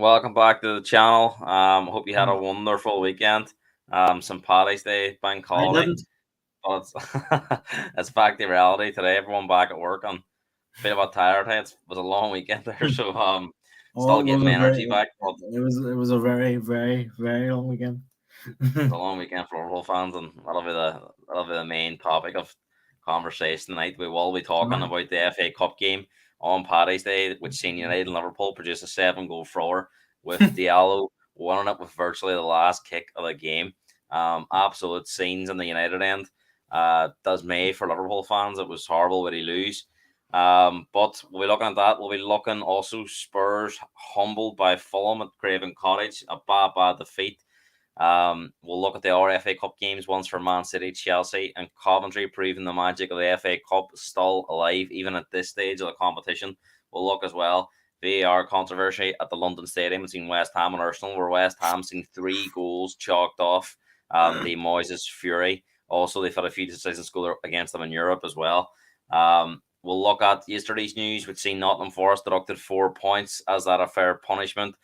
welcome back to the channel. Hope you had a Mm, wonderful weekend. Some Paddy's Day, bank I holiday, didn't. but it's, it's back to reality today. Everyone back at work and feel about tired. Hey, it was a long weekend there, so Oh, still it was getting a my very, energy back. But it was a very, very, very long weekend. it's a long weekend for Liverpool fans, and that'll be the main topic of conversation tonight. We will be talking Sure. about the FA Cup game on Paddy's Day, which seen United and Liverpool produce a 7 goal thrower with Diallo winning it with virtually the last kick of the game. Absolute scenes in the United end. Does May for Liverpool fans. It was horrible when he lose. But we'll be looking at that. We'll be looking also Spurs humbled by Fulham at Craven Cottage, a bad defeat. We'll look at the RFA Cup games, once for Man City, Chelsea, and Coventry, proving the magic of the FA Cup is still alive, even at this stage of the competition. We'll look as well VAR controversy at the London Stadium between West Ham and Arsenal, where West Ham seen 3 goals chalked off the Moyes' fury. Also, they've had a few decisions go against them in Europe as well. We'll look at yesterday's news, which seen Nottingham Forest deducted 4 points. As that a fair punishment?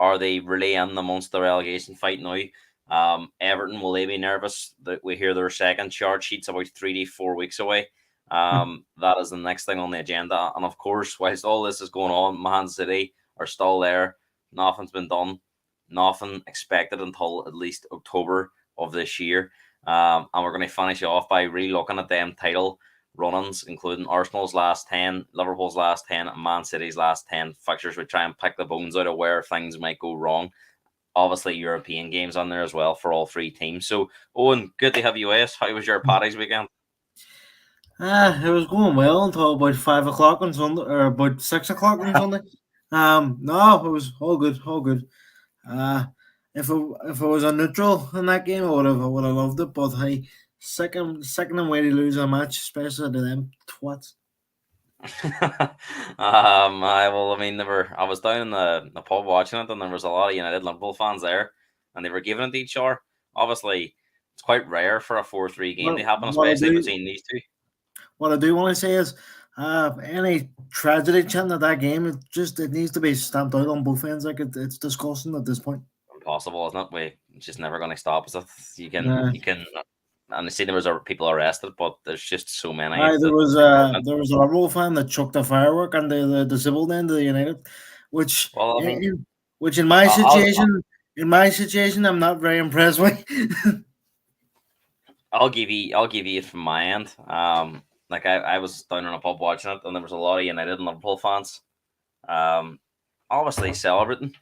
Are they really in amongst the relegation fight now? Everton, will they be nervous that we hear their second charge sheet's about 3 to 4 weeks away? That is the next thing on the agenda. And of course, whilst all this is going on, Man City are still there. Nothing's been done. Nothing expected until at least October of this year. And we're going to finish off by re-looking at them title run-ins, including Arsenal's last 10, Liverpool's last 10, and Man City's last 10 fixtures. We try and pick the bones out of where things might go wrong. Obviously, European games on there as well for all three teams. So, Owen, good to have you with us. How was your Paddy's weekend? It was going well until about 5 o'clock on Sunday, or about 6 o'clock on Sunday. No, it was all good, all good. Uh, if I was a neutral in that game, I would have loved it. But hey, second and way to lose a match, especially to them twats. I mean, I was down in the pub watching it, and there was a lot of United Liverpool fans there, and they were giving it to each other. Obviously, it's quite rare for a 4-3 game What to happen, what I especially do between these two. what I do want to say is, any tragedy chanting at that game, it needs to be stamped out on both ends. Like it's disgusting at this point. Impossible, isn't it? It's just never going to stop. Is it? Uh, You can, and I see there was people arrested, but there's just so many Aye, there that. was a Liverpool fan that chucked a firework on the disabled end of the United, which Well, I in, mean, in which in my I'll situation I'm not very impressed with. I'll give you it from my end. Like I was down in a pub watching it, and there was a lot of United and Liverpool fans. Um, obviously celebrating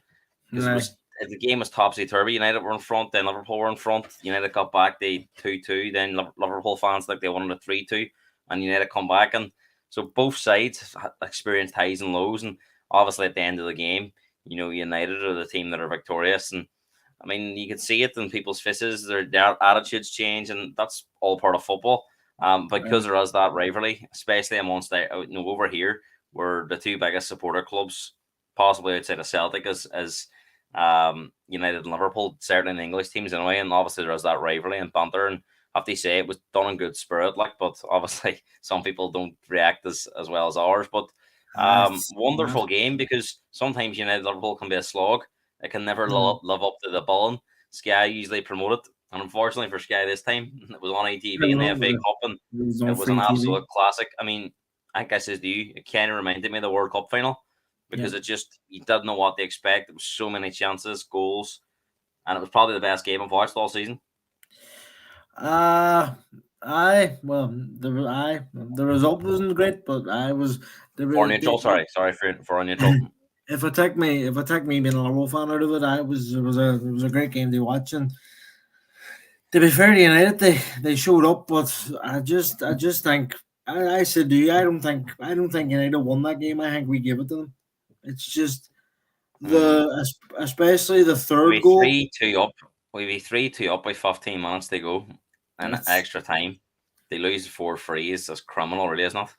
because Aye. the game was topsy turvy. United were in front, then Liverpool were in front. United got back, they 2-2. Then Liverpool fans like they wanted a 3-2, and United come back, and so both sides experienced highs and lows. And obviously at the end of the game, United are the team that are victorious. And I mean, you can see it in people's faces. Their attitudes change, and that's all part of football. Because there is that rivalry, especially amongst over here, where the two biggest supporter clubs, possibly outside of Celtic, is United and Liverpool, certainly in English teams anyway. And obviously there is that rivalry and banter. And I have to say it was done in good spirit, like. But obviously some people don't react as well as ours. But That's mad. wonderful game, because sometimes United Liverpool can be a slog. It can never Mm. live up to the billing. Sky usually promote it, and unfortunately for Sky this time, it was on I ITV in the know, FA Cup, and it was it on was an free TV. absolute classic. I mean, I think I says to you, it kind of reminded me of the World Cup final, Yeah. because you didn't know what to expect. There was so many chances, goals, and it was probably the best game I've watched all season. Uh I well the result wasn't great, but I was the, For re- neutral, the sorry for a neutral. if I take me being a Liverpool fan out of it, it was a great game to watch. And to be fair to United, they showed up, but I just think I said to you, I don't think United won that game. I think we gave it to them. It's just Mm. especially the third We goal. 3-2 up. We be 3-2 up with 15 minutes to go, and It's extra time. They lose 4-3 is just criminal, really, isn't it?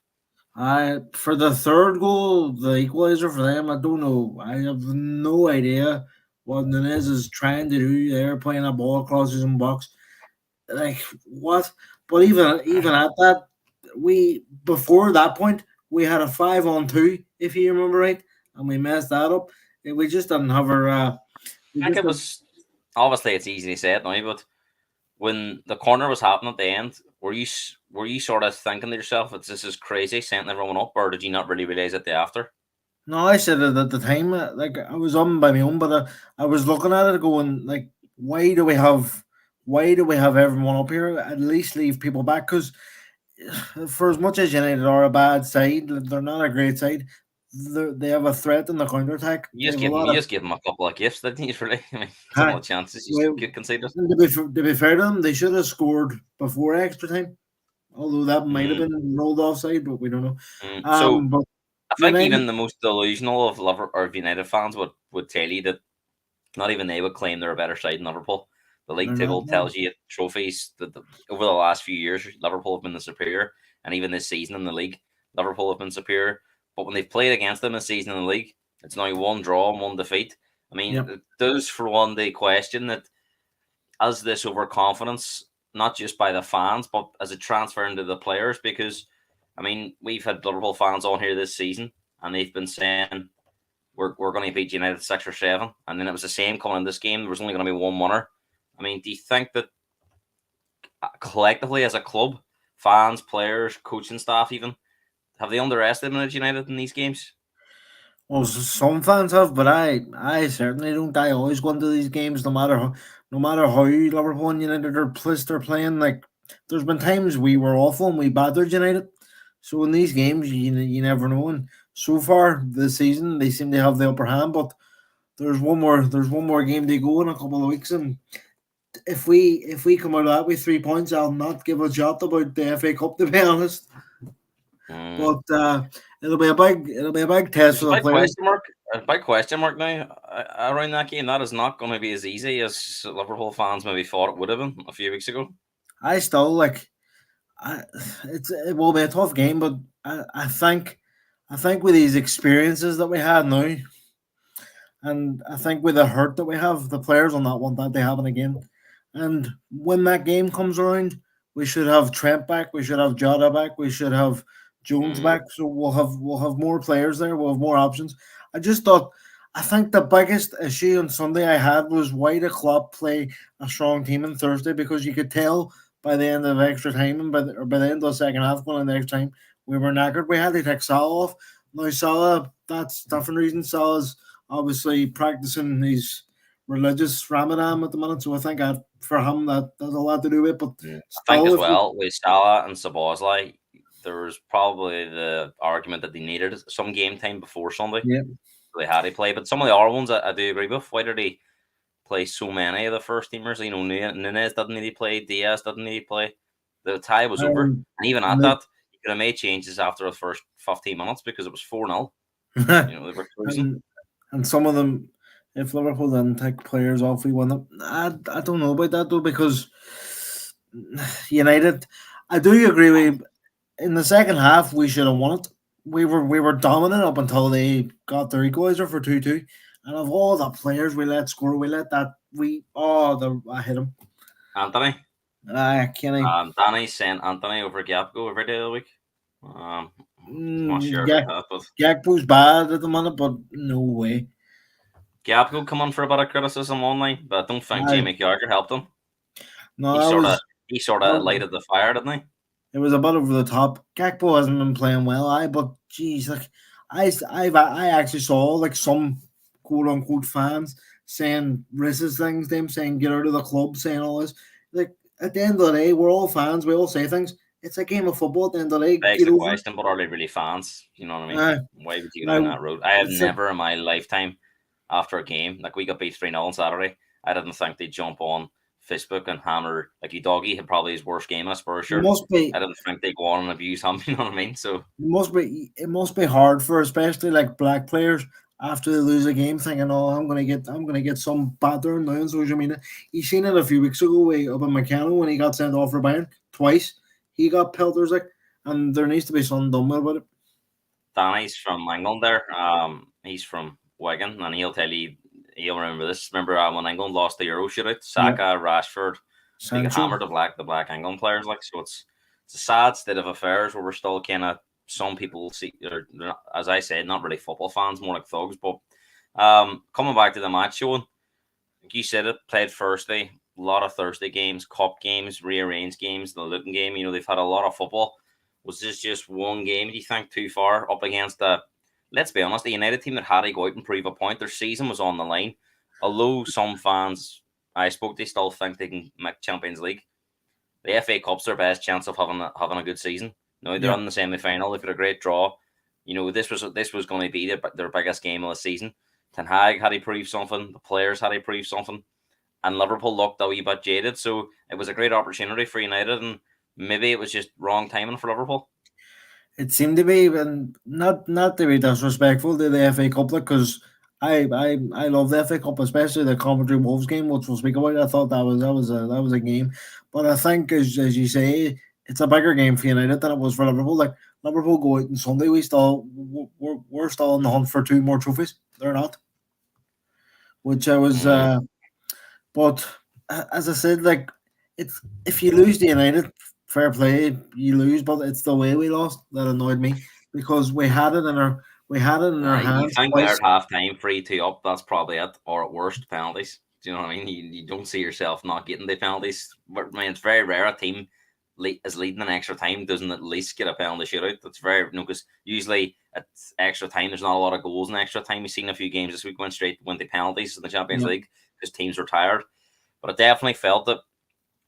I for the third goal, the equalizer for them. I don't know. I have no idea what Nunez is trying to do there, playing a ball across his own box. Like what? But even at that, we before that point we had a 5-on-2, if you remember right, and we messed that up. We just didn't have our. We I think just it didn't. was obviously it's easy to say it now, but when the corner was happening at the end, were you sort of thinking to yourself, "It's this is crazy, sending everyone up," or did you not really realize it the after? No, I said it at the time. Like I was on by my own, but I was looking at it going like, why do we have everyone up here? At least leave people back because for as much as United are a bad side, they're not a great side. They have a threat in the counter attack. They have a lot You of. just give them a couple of gifts, didn't you? Really, I mean, some Hi, of the chances you well, get conceded. to be fair to them, they should have scored before extra time. Although that might have Mm, been rolled offside, but we don't know. So But I think United, even the most delusional of United fans would tell you that not even they would claim they're a better side than Liverpool. The league they're not. table No. tells you trophies that over the last few years, Liverpool have been the superior, and even this season in the league, Liverpool have been superior. But when they've played against them this season in the league, it's now one draw and one defeat. I mean, Yep. it does for one day question that as this overconfidence, not just by the fans, but as it transfer into the players, because I mean, we've had Liverpool fans on here this season, and they've been saying we're going to beat United 6 or 7, and then it was the same coming in this game. There was only going to be one winner. I mean, do you think that collectively as a club, fans, players, coaching staff, even have they underestimated United in these games? Well, some fans have, but I certainly don't. I always go into these games, no matter how Liverpool and United are pissed they're playing. Like, there's been times we were awful and we battered United. So in these games, you never know. And so far this season, they seem to have the upper hand. But there's one more game to go in a couple of weeks, and if we come out of that with 3 points, I'll not give a jot about the FA Cup to be honest. Mm. But it'll be a big test There's for a the big players. question mark. A big question mark now around that game. That is not going to be as easy as Liverpool fans maybe thought it would have been a few weeks ago. I still like I, it will be a tough game, but I think with these experiences that we had now, and I think with the hurt that we have, the players will not want that to happen again. And when that game comes around, we should have Trent back, we should have Jota back, we should have Jones Mm. back. So we'll have more players there, we'll have more options. I just thought I think the biggest issue on Sunday I had was why did Klopp play a strong team on Thursday because you could tell by the end of extra time and by the end of the second half going in the extra time we were knackered. We had to take Salah off. Now Salah, that's different reason. Salah's obviously practicing his religious Ramadan at the minute, so I think for him that has a lot to do with it. But I think still, as if we, well with Salah and Sabozlai, there was probably the argument that they needed some game time before Sunday. yeah, So they had to play, but some of the other ones I do agree with. Why did he play so many of the first teamers? You know, Nunez didn't need to play, Diaz didn't need to play. The tie was over, um, and even at and, that, he could have made changes after the first 15 minutes because it was 4-0. the, You know, they were cruising. and and some of them, if Liverpool didn't take players off, we won them. I don't know about that though because United, I do agree with in the second half we should have won it. We were dominant up until they got their equalizer for 2-2. And of all the players we let score, we let that we I hit him. Anthony, Kenny. Danny sent Anthony over Gapco every day of the week. Um, not sure Yeah, about that, but Gakpo's bad at the minute, but no way. Gapco come on for a bit of criticism online, but I don't think I Jamie Carragher helped him. no, He that sort of was he sort that of was lighted the fire, didn't he? it was a bit over the top. Gakpo hasn't been playing well, but geez, like I actually saw like some quote unquote fans saying racist things, them saying get out of the club, saying all this. Like at the end of the day, we're all fans. We all say things. It's a game of football. At the end of the day, Begs get the over it. question, but are they really fans? You know what I mean? Why would you go down Now that road? I have it's a never in my lifetime, after a game, like we got beat 3-0 on Saturday, I didn't think they'd jump on Facebook and hammer, like you doggy had probably his worst game in a Spurs it shirt. must be I didn't think they'd go on and abuse him, you know what I mean? So, it must be hard for especially like black players after they lose a game thinking, oh, I'm gonna get some battering now on social media. You seen it a few weeks ago up in McKenna when he got sent off for Bayern twice. He got pelters like and there needs to be something done about it. Danny's from England there. He's from Wigan, and he'll remember this. Remember when England lost the Euro shootout? Yeah. Saka, Rashford, they got Sancho. hammered the black England players like so. It's a sad state of affairs where we're still kind of some people see, as I said, not really football fans, more like thugs. But Coming back to the match, Sean, like you said it, played Thursday, a lot of Thursday games, cup games, rearranged games, the Luton game. They've had a lot of football. Was this just one game, do you think, too far up against let's be honest, the United team that had to go out and prove a point? Their season was on the line. Although some fans I spoke, they still think they can make Champions League. The FA Cup's their best chance of having a good season. They're Yeah. in the semi final. They've got a great draw. This was going to be their biggest game of the season. Ten Hag had to prove something. The players had to prove something, and Liverpool looked a wee bit jaded. So it was a great opportunity for United, and maybe it was just wrong timing for Liverpool. It seemed to be, and not to be disrespectful to the FA Cup, because I love the FA Cup, especially the Coventry Wolves game, which we'll speak about. I thought that was a game, but I think as you say, it's a bigger game for United than it was for Liverpool. Like Liverpool go out on Sunday, we're still in the hunt for two more trophies. They're not, which I was. But as I said, like it's if you lose to United, fair play, you lose. But it's the way we lost that annoyed me because we had it in our You hands think they're twice. at half time 3-2 up, that's probably it. Or at worst, penalties. Do you know what I mean? You don't see yourself not getting the penalties. But, I mean, it's very rare a team is leading an extra time, doesn't at least get a penalty shootout. That's very, because usually at extra time, there's not a lot of goals in extra time. We've seen a few games this week went straight went to penalties in the Champions Yeah, League because teams were tired. But I definitely felt that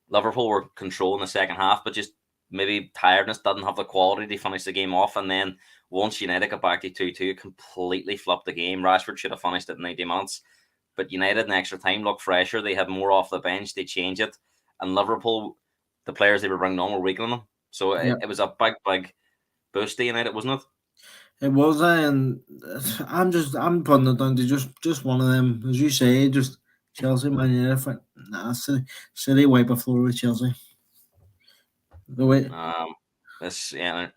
Liverpool were controlling the second half, but just maybe tiredness didn't have the quality to finish the game off. And then once United got back to 2-2, it completely flipped the game. Rashford should have finished at 90 minutes. But United in extra time looked fresher. They had more off the bench. They changed it. And Liverpool, the players they were bringing on were weakening them. So yeah. it was a big boost to United, wasn't it? It was, and I'm putting it down to just one of them, as you say, just Chelsea, Man United. Nah, City wipe a floor with Chelsea. The way This the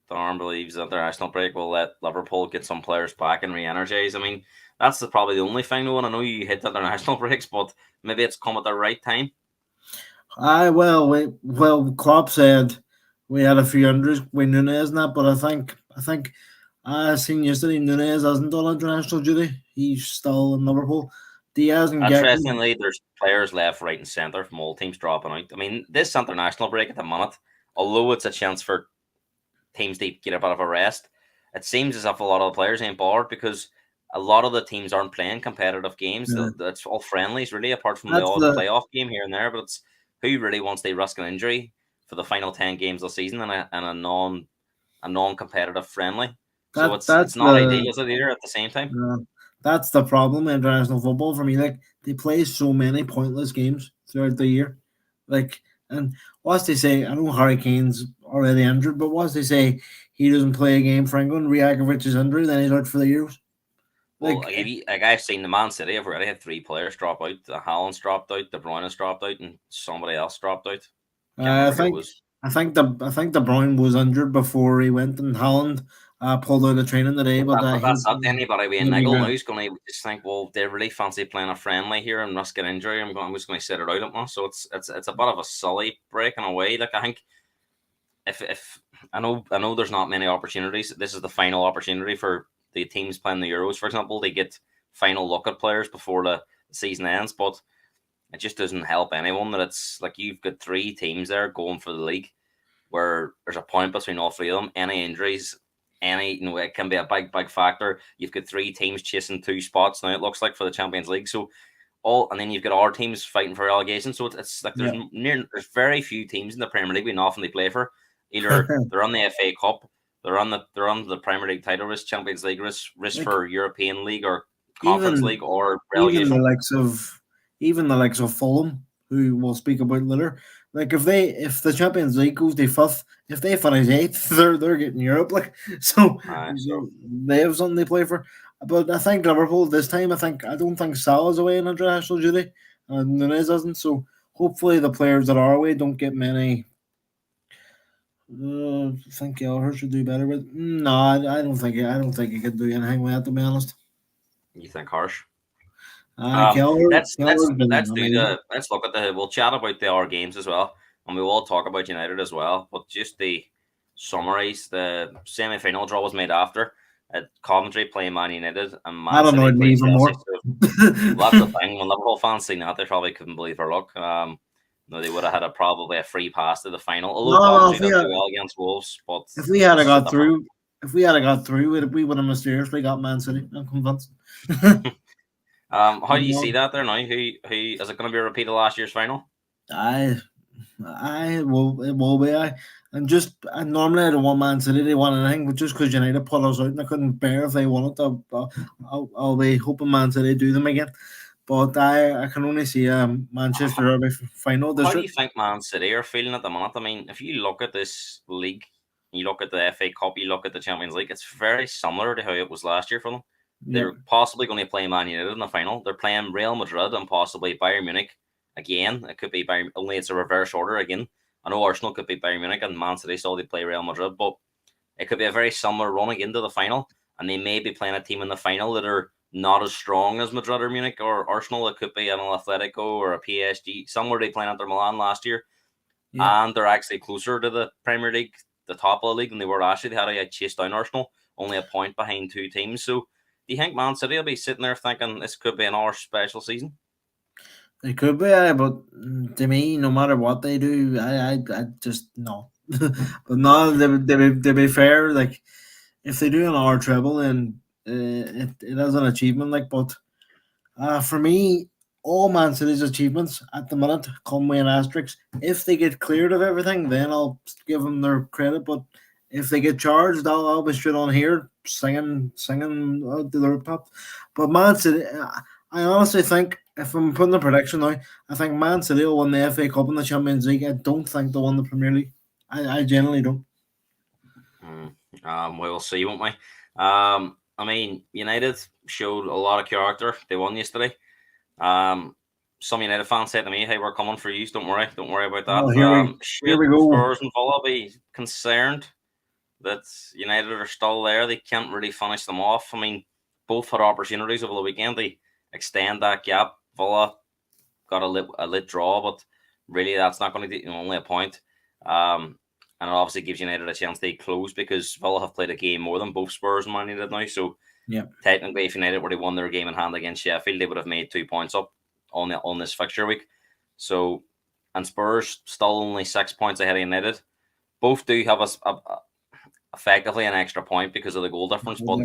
arm believes that the international break will let Liverpool get some players back and re-energize. I mean, that's probably the only thing. Though, and I know you hit the international breaks, but maybe it's come at the right time. Klopp said we had a few injuries with Nunez and that, but I think I seen yesterday Nunez hasn't done international duty. He's still in Liverpool. Diaz and Gecko. Interestingly, there's players left, right, and centre from all teams dropping out. I mean, this international break at the minute, although it's a chance for teams to get a bit of a rest, it seems as if a lot of the players ain't bored because a lot of the teams aren't playing competitive games. Yeah, That's all friendlies, really, apart from the that's odd the playoff game here and there. But it's who really wants to risk an injury for the final 10 games of the season and a non competitive friendly. So that it's that's not the ideal, is it either at the same time? uh, that's the problem in international football for me. Like they play so many pointless games throughout the year. Like and what's they say? I know Harry Kane's already injured, but what's they say? He doesn't play a game for England. Riakovic is injured, then he's out for the Euros. Well, Like I've seen the Man City have already had three players drop out. The Haaland's dropped out, De Bruyne's dropped out, and somebody else dropped out. Can't I remember who it think was. I think the Brown was injured before he went, and Holland pulled out of training today, but But he that's up to anybody with a he'll be niggle now. back. Who's going to just think, well, they really fancy playing a friendly here and risk an injury. I'm just going to sit it out at once. So it's a bit of a silly break in a way. Like I think if I know there's not many opportunities. This is the final opportunity for the teams playing the Euros, for example. They get final look at players before the season ends, but it just doesn't help anyone that it's like you've got three teams there going for the league where there's a point between all three of them. Any injuries, it can be a big factor. You've got three teams chasing two spots now. It looks like for the Champions League. So and then you've got our teams fighting for relegation. So it's like Yeah. there's very few teams in the Premier League we know often they play for. Either they're on the FA Cup, they're on the Premier League title risk, Champions League risk like for European League or Conference even League or even the relegation. likes of even the likes of Fulham, who we'll speak about later. Like if the Champions League goes to fifth, if they finish eighth, they're getting Europe. Like so, So they have something they play for. But I think Liverpool this time, I don't think Salah's away in international duty, and Nunez doesn't. So hopefully the players that are away don't get many. I think Gallagher should do better, but no, I don't think he can do anything with that. To be honest, you think harsh? Keller Let's Keller's been let's do amazing. the let's look at the we'll chat about the other games as well, and we will talk about United as well. But just the summaries, the semi-final draw was made after. at Coventry playing Man United and Man That City annoyed me played even Chelsea. more. So well, that's the thing. When Liverpool fans seen that, they probably couldn't believe their luck. No, they would have had probably a free pass to the final. Although No, Coventry did do well against Wolves, but if we had it's a got different. through, we would have mysteriously got Man City. I'm convinced. How do you see that there now? Who is it going to be a repeat of last year's final? It will be. And normally I don't want Man City to win anything, but just because United put us out and I couldn't bear if they won it, I'll be hoping Man City do them again. But I can only see Manchester Derby final How this do year. you think Man City are feeling at the minute? I mean, if you look at this league, you look at the FA Cup, you look at the Champions League, it's very similar to how it was last year for them. Yeah, They're possibly going to play Man United in the final. They're playing Real Madrid and possibly Bayern Munich again. It could be Bayern, only it's a reverse order again. I know Arsenal could be Bayern Munich and Man City still they play Real Madrid, but it could be a very similar run again to the final. And they may be playing a team in the final that are not as strong as Madrid or Munich or Arsenal. It could be an Atletico or a PSG, somewhere they played Inter Milan last year. yeah. And they're actually closer to the Premier League, the top of the league, than they were last year. They had to chase down Arsenal, only a point behind two teams. So do you think Man City will be sitting there thinking this could be another special season? It could be, but to me, no matter what they do, I just no. But no, they be fair. Like if they do an hour treble, then it is an achievement. Like, but for me, all Man City's achievements at the minute come with an asterisk. If they get cleared of everything, then I'll give them their credit. But if they get charged, I'll be straight on here singing to the rooftop. But Man City, I honestly think if I'm putting a prediction now, I think Man City will win the FA Cup and the Champions League. I don't think they'll win the Premier League. I genuinely don't. We'll see, won't we? I mean, United showed a lot of character. They won yesterday. Some United fans said to me, "Hey, we're coming for you. Don't worry about Oh, that." here Should we go. Spurs and Villa be concerned that United are still there? They can't really finish them off. I mean, both had opportunities over the weekend. They extend that gap. Villa got a lit draw, but really that's not going to be only a point. And it obviously gives United a chance to close because Villa have played a game more than both Spurs and Man United now. So Yeah. technically, if United were to won their game in hand against Sheffield, they would have made 2 points up on this fixture week. So, and Spurs still only 6 points ahead of United. Both do have effectively an extra point because of the goal difference, but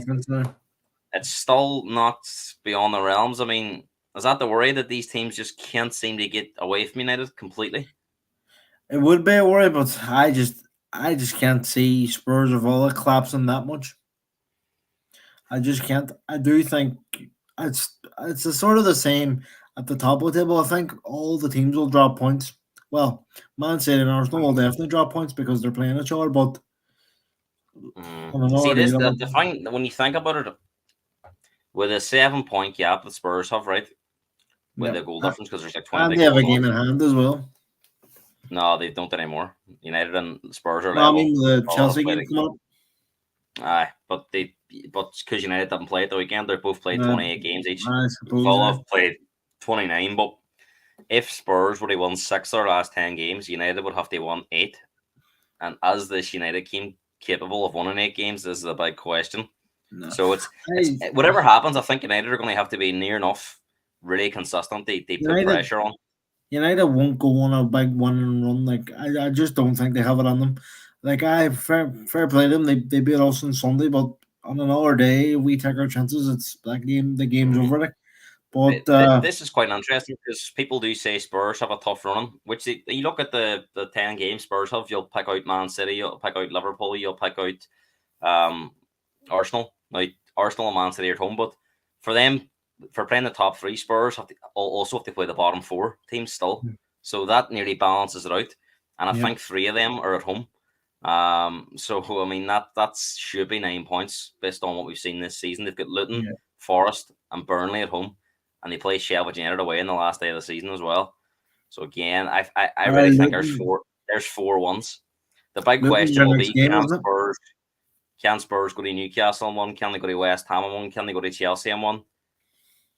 it's still not beyond the realms. I mean, is that the worry that these teams just can't seem to get away from United completely? It would be a worry, but I just can't see Spurs or Villa collapsing that much. I just can't. I do think it's a sort of the same at the top of the table. I think all the teams will drop points. Well, Man City and Arsenal will definitely drop points because they're playing each other. But I don't know. See, Are they this gonna- the thing when you think about it, with a 7 point gap that Spurs have, right? With Yeah. the goal difference because there's like And 20 they have a goals game on. in hand as well. No, they don't anymore. United and Spurs are No, I level. mean the All have Chelsea played game it. coming up. Aye, but because United didn't play it the weekend, they've both played Uh, 28 games each. I suppose. Villa have played 29, but if Spurs would have won 6 of their last 10 games, United would have to win 8. And as this United team capable of winning 8 games, this is a big question. No. So it's whatever happens, I think United are going to have to be near enough really consistent. They put United, pressure on. United won't go on a big winning run. Like I just don't think they have it on them. Like I fair play to them. They beat us on Sunday, but on another day we take our chances. It's that game. The game's over. Like, but This is quite interesting because people do say Spurs have a tough run. Which you look at the 10 games Spurs have, you'll pick out Man City, you'll pick out Liverpool, you'll pick out Arsenal. Now Arsenal and Man City are at home, but for them, for playing the top 3, Spurs also have to play the bottom 4 teams still. So that nearly balances it out. And I think 3 of them are at home. So I mean that should be 9 points based on what we've seen this season. They've got Luton, Forest, and Burnley at home, and they play Sheffield United away in the last day of the season as well. So again, I really think there's 4 ones. The big question will be can Spurs go to Newcastle in one? Can they go to West Ham in one? Can they go to Chelsea in one?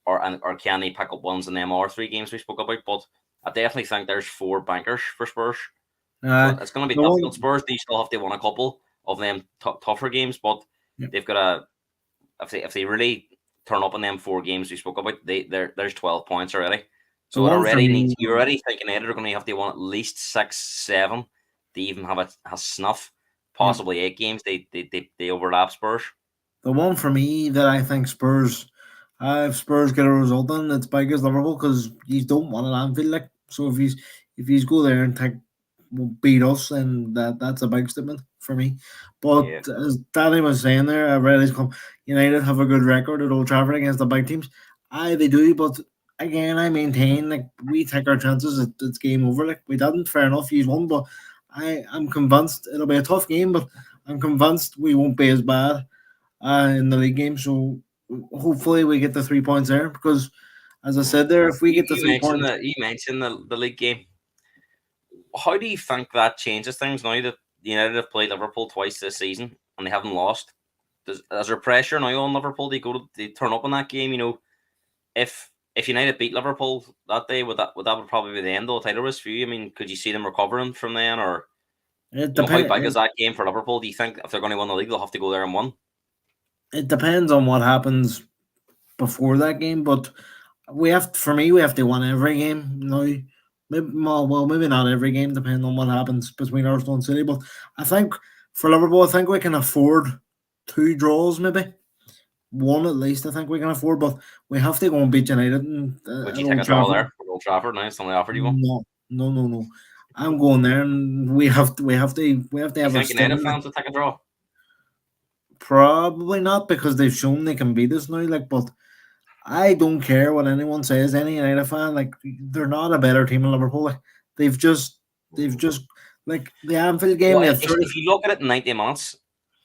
Or can they pick up ones in them or 3 games we spoke about? But I definitely think there's 4 bankers for Spurs. So it's going to be difficult. Spurs, they still have to win a couple of them tougher games, but they've got if they really turn up in them 4 games we spoke about, there's 12 points already. The So it one for already me, needs. You're already thinking United are going to have to win at least 6, 7 to even have a snuff. yeah, Possibly 8 games. They overlap Spurs. the one for me that I think Spurs, if Spurs get a result in, it's big as Liverpool because you don't want an Anfield like. So if he's go there and take beat us, then that's a big statement for me. But Yeah, as Danny was saying there, I read his come United have a good record at Old Trafford against the big teams. Aye, they do, but again, I maintain like we take our chances. It's game over. Like we didn't, fair enough. He's won, but I'm convinced it'll be a tough game. But I'm convinced we won't be as bad in the league game. So hopefully we get the 3 points there because, as I said there, if we you, get the you three mentioned points, the league game. How do you think that changes things now that United have played Liverpool twice this season and they haven't lost? Is there pressure now on Liverpool to turn up in that game? If United beat Liverpool that day, would probably be the end of the title race for you? I mean, could you see them recovering from then, or it how big depends. is that game for Liverpool? Do you think if they're going to win the league, they'll have to go there and win? It depends on what happens before that game, but we have to win every game now. Maybe not every game, depending on what happens between Arsenal and City. But I think for Liverpool, I think we can afford 2 draws, maybe one at least. I think we can afford, but we have to go and beat United Would at you take Old a draw Trafford. there for Old Trafford now? Somebody offered you one. No, no, no, no. I'm going there, and we have to You have a think United stunning. fans would take a draw? Probably not because they've shown they can beat us now. Like, but I don't care what anyone says. Any United fan, like they're not a better team in Liverpool. Like they've just, they've just like the Anfield game. Well, They had 30. if you look at it in 90 minutes,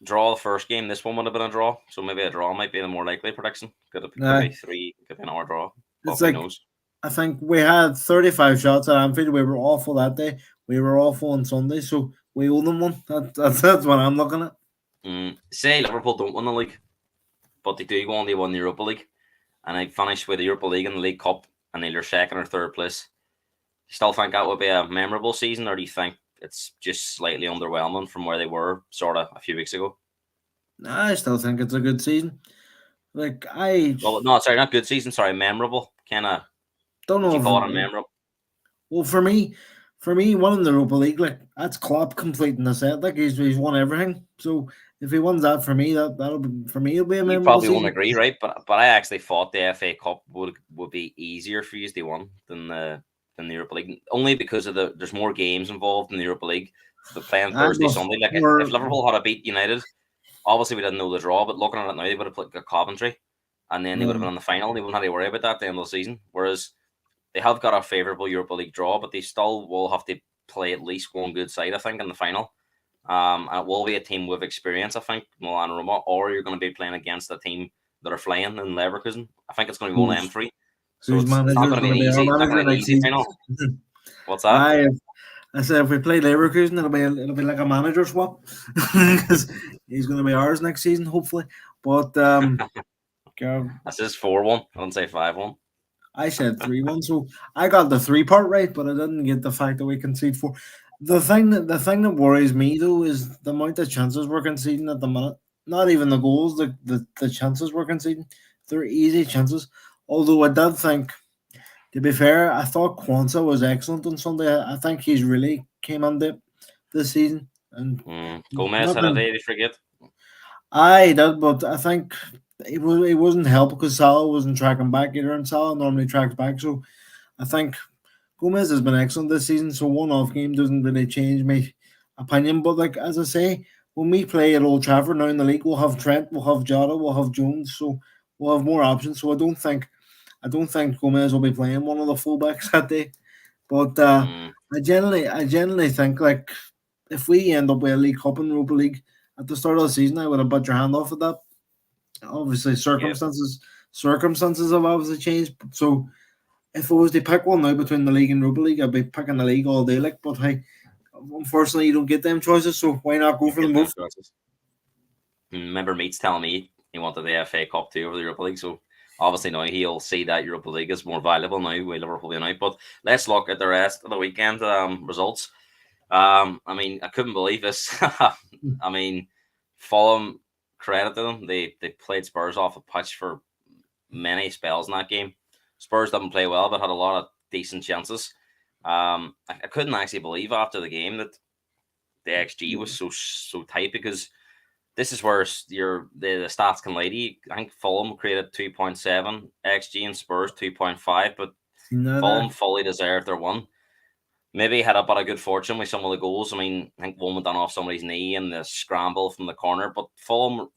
draw the first game. This one would have been a draw, so maybe a draw might be the more likely prediction. Could be three, could be an hour draw, but It's who like knows? I think we had 35 shots at Anfield. We were awful that day. We were awful on Sunday, so we owe them one. That's what I'm looking at. Say Liverpool don't win the league, but they do go on to win the Europa League, and they finish with the Europa League and the League Cup, and they're second or third place. You still think that would be a memorable season, or do you think it's just slightly underwhelming from where they were sort of a few weeks ago? I still think it's a good season. Like I Well, no, sorry, not good season. Sorry, memorable. Kind of. don't Would know you if call it a memorable? well for me, winning the Europa League, like that's Klopp completing the set. Like he's won everything. So if he wins that for me, that'll be for me. It'll be a You memorable probably won't season. agree, right? But I actually thought the FA Cup would be easier for you to win than the Europa League, only because of there's more games involved in the Europa League. The playing I Thursday, but Sunday. Like if we're Liverpool had beat United, obviously we didn't know the draw, but looking at it now, they would have got Coventry, and then they would have yeah, been in the final. They wouldn't have to worry about that at the end of the season. Whereas they have got a favourable Europa League draw, but they still will have to play at least one good side, I think, in the final. And it will be a team with experience, I think, Milan Roma, or you're going to be playing against a team that are flying in Leverkusen. I think it's going to be one of them who's three. So whose it's not manager is going to be going an to be our easy. It's not going manager to be an next easy season. final. What's that? I said if we play Leverkusen, it'll be like a manager swap because he's going to be ours next season, hopefully. But Gar- This is 4-1. I don't say 5-1. I said 3-1, so I got the three part right, but I didn't get the fact that we concede four. The thing that worries me though is the amount of chances we're conceding at the minute. Not even the goals, the chances we're conceding. They're easy chances. Although I did think, to be fair, I thought Kwanzaa was excellent on Sunday. I think he's really came on dip this season, and Gomez not had a been. day to forget. I did, but I think it wasn't help because Salah wasn't tracking back either, and Salah normally tracks back. So I think Gomez has been excellent this season, so one off game doesn't really change my opinion. But like as I say, when we play at Old Trafford now in the league, we'll have Trent, we'll have Jota, we'll have Jones, so we'll have more options. So I don't think Gomez will be playing one of the fullbacks that day. But Mm, I generally think like if we end up with a League Cup and Europa League at the start of the season, I would have put your hand off at that. Obviously, yeah. circumstances have obviously changed. So if I was to pick one now between the league and Europa League, I'd be picking the league all day. Like, but hey, unfortunately, you don't get them choices. So why not go You for them get them both? chances. Remember Meats telling me he wanted the FA Cup too over the Europa League, so obviously now he'll see that Europa League is more valuable now with Liverpool being out. But let's look at the rest of the weekend results. I mean, I couldn't believe this. I mean, Fulham credit to them. They played Spurs off the pitch for many spells in that game. Spurs didn't play well, but had a lot of decent chances. I couldn't actually believe after the game that the XG was so tight, because this is where the stats can lie to you. I think Fulham created 2.7 XG and Spurs 2.5, but Fulham fully deserved their one. Maybe had a bit of good fortune with some of the goals. I mean, I think one went down off somebody's knee and the scramble from the corner, but Fulham,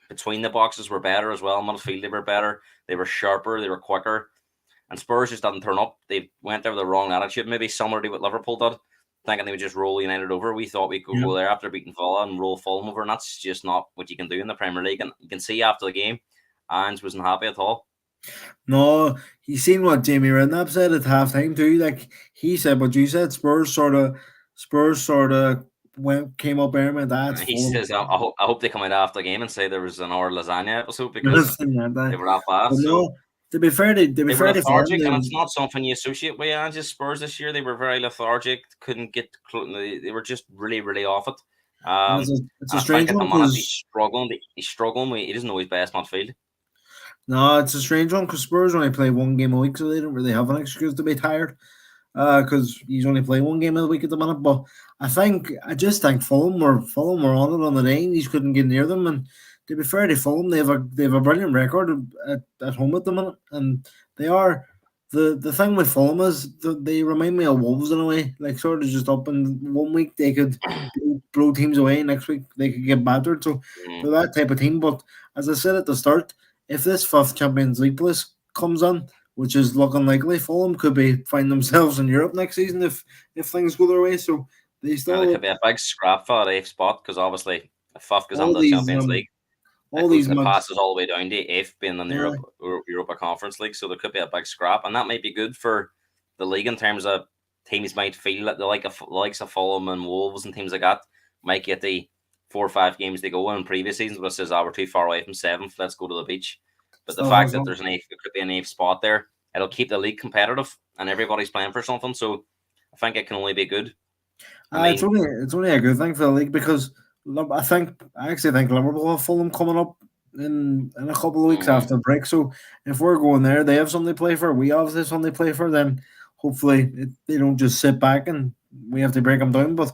between the boxes were better as well. Midfield, they were better. They were sharper. They were quicker. And Spurs just didn't turn up. They went there with the wrong attitude. Maybe similar to what Liverpool did, thinking they would just roll United over. We thought we could go there after beating Villa and roll Fulham over, and that's just not what you can do in the Premier League. And you can see after the game, Ange wasn't happy at all. No, you seen what Jamie Redknapp said at halftime too. Like he said what you said. Spurs sort of came up there and went, that's He Fulham. says, I hope they come out after the game and say there was an hour lasagna episode, because they were that But fast. So no, to be fair, they were Fulham, lethargic, and it's not something you associate with Ange's Spurs this year. They were very lethargic, couldn't get close. They were just really, really off it. it's a I think strange at the one minute because He's struggling. He doesn't know his best midfield. no, it's a strange one because Spurs only play one game a week, so they don't really have an excuse to be tired. Because he's only playing one game a week at the minute. But I just think Fulham were on it on the day. He couldn't get near them. And to be fair to Fulham, they have a brilliant record at home at the minute, and they are. The thing with Fulham is that they remind me of Wolves in a way, like sort of just up in 1 week they could blow teams away, next week they could get battered. So they're that type of team. But as I said at the start, if this fifth Champions League place comes on, which is looking likely, Fulham could find themselves in Europe next season if things go their way. So they still There could be a big scrap for that eighth spot, because obviously if Fifth goes all into the these Champions League, all these it mugs. passes all the way down to eighth, being in the Europa Conference League. So there could be a big scrap, and that might be good for the league in terms of teams might feel that the likes of Fulham and Wolves and teams like that might get the 4 or 5 games they go in previous seasons, but says, we're too far away from seventh, let's go to the beach. But the fact that there could be an eighth spot there, it'll keep the league competitive and everybody's playing for something. So I think it can only be good. It's only a good thing for the league because I actually think Liverpool have Fulham coming up in a couple of weeks after break. So if we're going there, they have something to play for. We obviously have something to play for. Then hopefully they don't just sit back and we have to break them down. But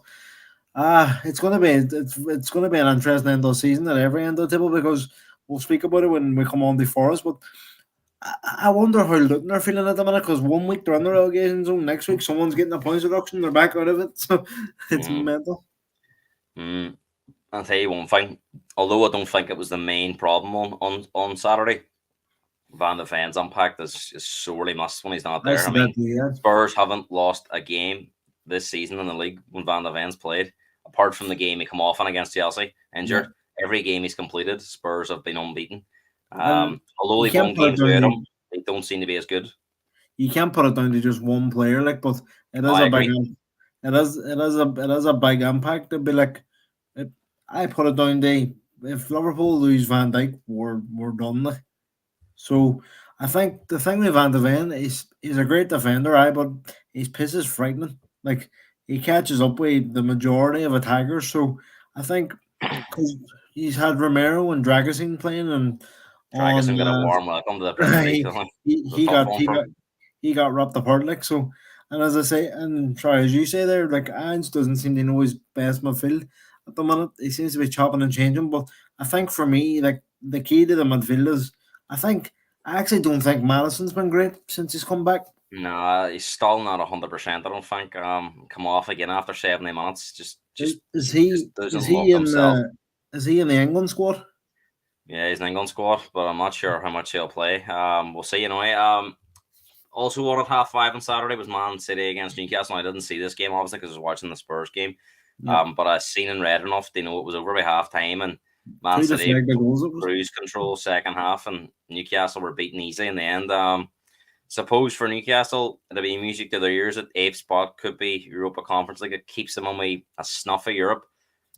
it's gonna be an interesting end of the season at every end of the table because we'll speak about it when we come on before us. But I wonder how Luton are feeling at the minute because 1 week they're in the relegation zone, next week someone's getting a points reduction, they're back out of it, so it's mental. I'll tell you one thing, although I don't think it was the main problem on Saturday, Van de Ven's impact is sorely missed when he's not there. Spurs haven't lost a game this season in the league when Van de Ven's played, apart from the game he come off on against Chelsea, injured. Yeah. Every game he's completed, Spurs have been unbeaten. Although they've won games with him, they don't seem to be as good. You can't put it down to just one player, but it is a big impact. It'd be I put it down to if Liverpool lose Van Dijk, we're done. So I think the thing with Van de Ven is he's a great defender, but his pace is frightening. Like he catches up with the majority of attackers. So I think because he's had Romero and Dragusin playing and Dragusin got a warm welcome to the Premier League. He got wrapped apart so. And as I say, and sorry, as you say there, Ange doesn't seem to know his best midfield at the minute. He seems to be chopping and changing. But I think for me, the key to the midfield is I actually don't think Madison's been great since he's come back. No, he's still not 100%. I don't think. Come off again after 70 minutes. Is he in the England squad? Yeah, he's in the England squad, but I'm not sure how much he'll play. We'll see anyway. Also on at 5:30 on Saturday was Man City against Newcastle. I didn't see this game obviously because I was watching the Spurs game. Yeah. But I seen and read enough to know it was over by half time and Man City cruise control second half and Newcastle were beaten easy in the end. Suppose for Newcastle it'll be music to their ears at 8th spot could be Europa Conference League. It keeps them on a snuff of Europe.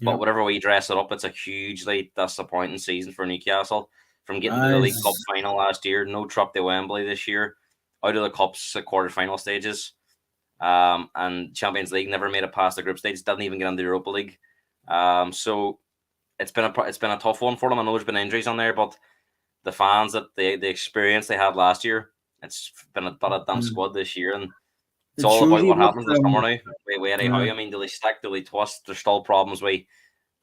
Yeah. But whatever way you dress it up, it's a hugely disappointing season for Newcastle. From getting to the League Cup final last year, no trip to Wembley this year, out of the Cups at quarter-final stages, and Champions League never made it past the group stage, didn't even get into the Europa League. So it's been a tough one for them. I know there's been injuries on there, but the fans that the experience they had last year, it's been a damn squad this year, and it's It all shows about you what what happens this summer now. Wait, how? uh, I mean, do they stick? Do they twist? There's still problems with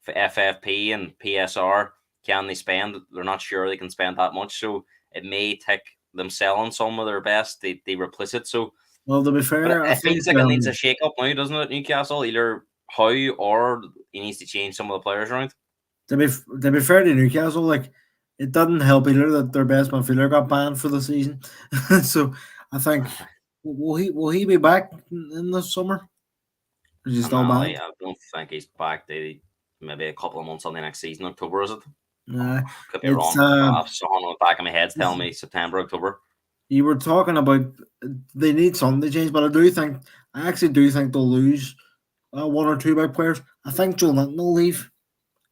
FFP and PSR. Can they spend? They're not sure they can spend that much, so it may take them selling some of their best. They replace it. So, well, to be but fair, I it think feels like it needs a shake up now, doesn't it? Newcastle, either how or he needs to change some of the players around. to be fair to Newcastle, like it doesn't help either that their best midfielder got banned for the season. So I think will he be back in the summer? Is he And still I banned? don't think he's back. Maybe a couple of months on the next season. October, is it? Uh, Could be it's wrong. I've someone on the back of my head's telling me September, October. You were talking about they need something to change, but I actually do think they'll lose one or two big players. I think Joe Linton will leave.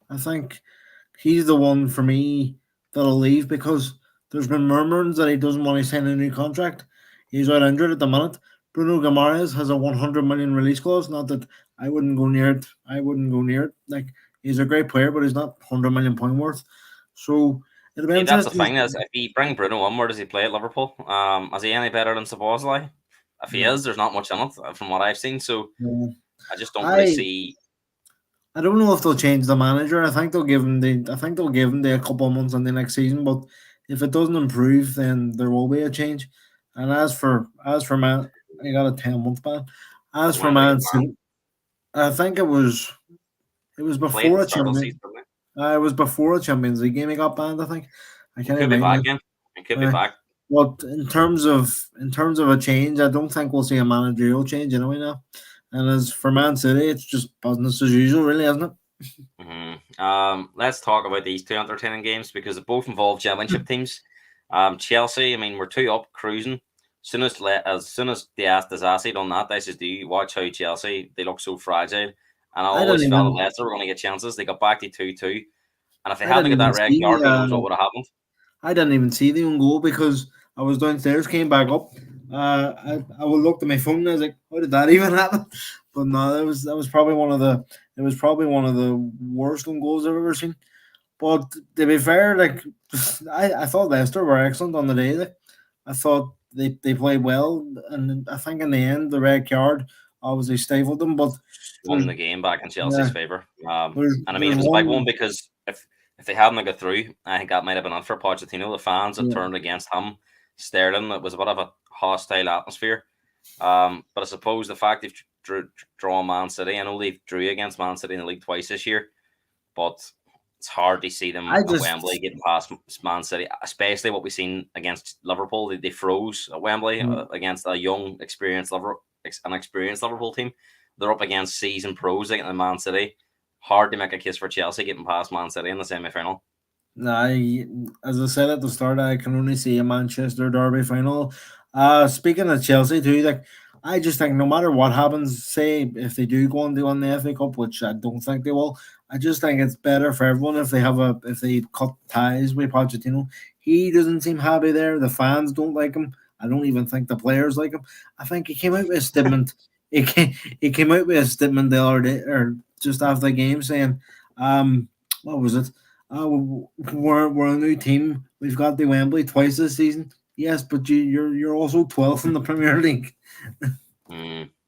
I think he's the one for me that'll leave because there's been murmurings that he doesn't want to sign a new contract. He's out injured at the minute. Bruno Guimaraes has a 100 million release clause. Not that I wouldn't go near it. I wouldn't go near it. Like he's a great player, but he's not 100 million pound worth. So it'll be See, that's the interesting. thing is if you bring Bruno on, where does he play at Liverpool? Is he any better than Szoboszlai? If he No, is, there's not much in it from what I've seen. So no. I just don't really I see. I don't know if they'll change the manager. I think they'll give him the a couple of months on the next season. But if it doesn't improve, then there will be a change. And as for Man, I got a 10 month ban. As for Wembley Man is man. City, I think it was Played at before the a start of the champion. season, didn't he? It was before a Champions League game. He got banned. I think I He can't could be remember. back again. He could be Uh, back. but in terms of a change, I don't think we'll see a managerial change anyway now. And as for Man City, it's just business as usual, really, isn't it? Let's talk about these two entertaining games because they both involve championship teams. Chelsea, I mean, we're two up cruising. As soon as they asked Disasi on that, I says, "Do you watch how Chelsea they look so fragile?" And I I didn't always felt that even Leicester were going to get chances. They got back to 2-2, and if they I hadn't didn't got even that red see. card, who knows what would have happened? I didn't even see the own goal because I was downstairs, came back up. I looked at my phone and I was like, "How did that even happen?" But no, that was probably one of the it was probably one of the worst own goals I've ever seen. But to be fair, like I thought Leicester were excellent on the day. Like, I thought they played well, and I think in the end the red card obviously stifled them. But Won there's the game back in yeah, Chelsea's favour. And I mean, there's it was a big one one because if they hadn't got through, I think that might have been on for Pochettino. The fans that yeah, turned against him, Sterling, it was a bit of a hostile atmosphere. But I suppose the fact they've drawn Man City, I know they drew against Man City in the league twice this year, but it's hard to see them I at Wembley just getting past Man City, especially what we've seen against Liverpool. They froze at Wembley against a young, an experienced Liverpool team. They're up against seasoned pros like in Man City. Hard to make a case for Chelsea getting past Man City in the semi final. I, as I said at the start, I can only see a Manchester derby final. Speaking of Chelsea too, like I just think no matter what happens, say if they do go on to win the FA Cup, which I don't think they will, I just think it's better for everyone if they cut ties with Pochettino. He doesn't seem happy there. The fans don't like him. I don't even think the players like him. I think he came out with a statement. He came out with a statement the other day or just after the game saying, what was it? We're a new team. We've got the Wembley twice this season. Yes, but you're also 12th in the Premier League.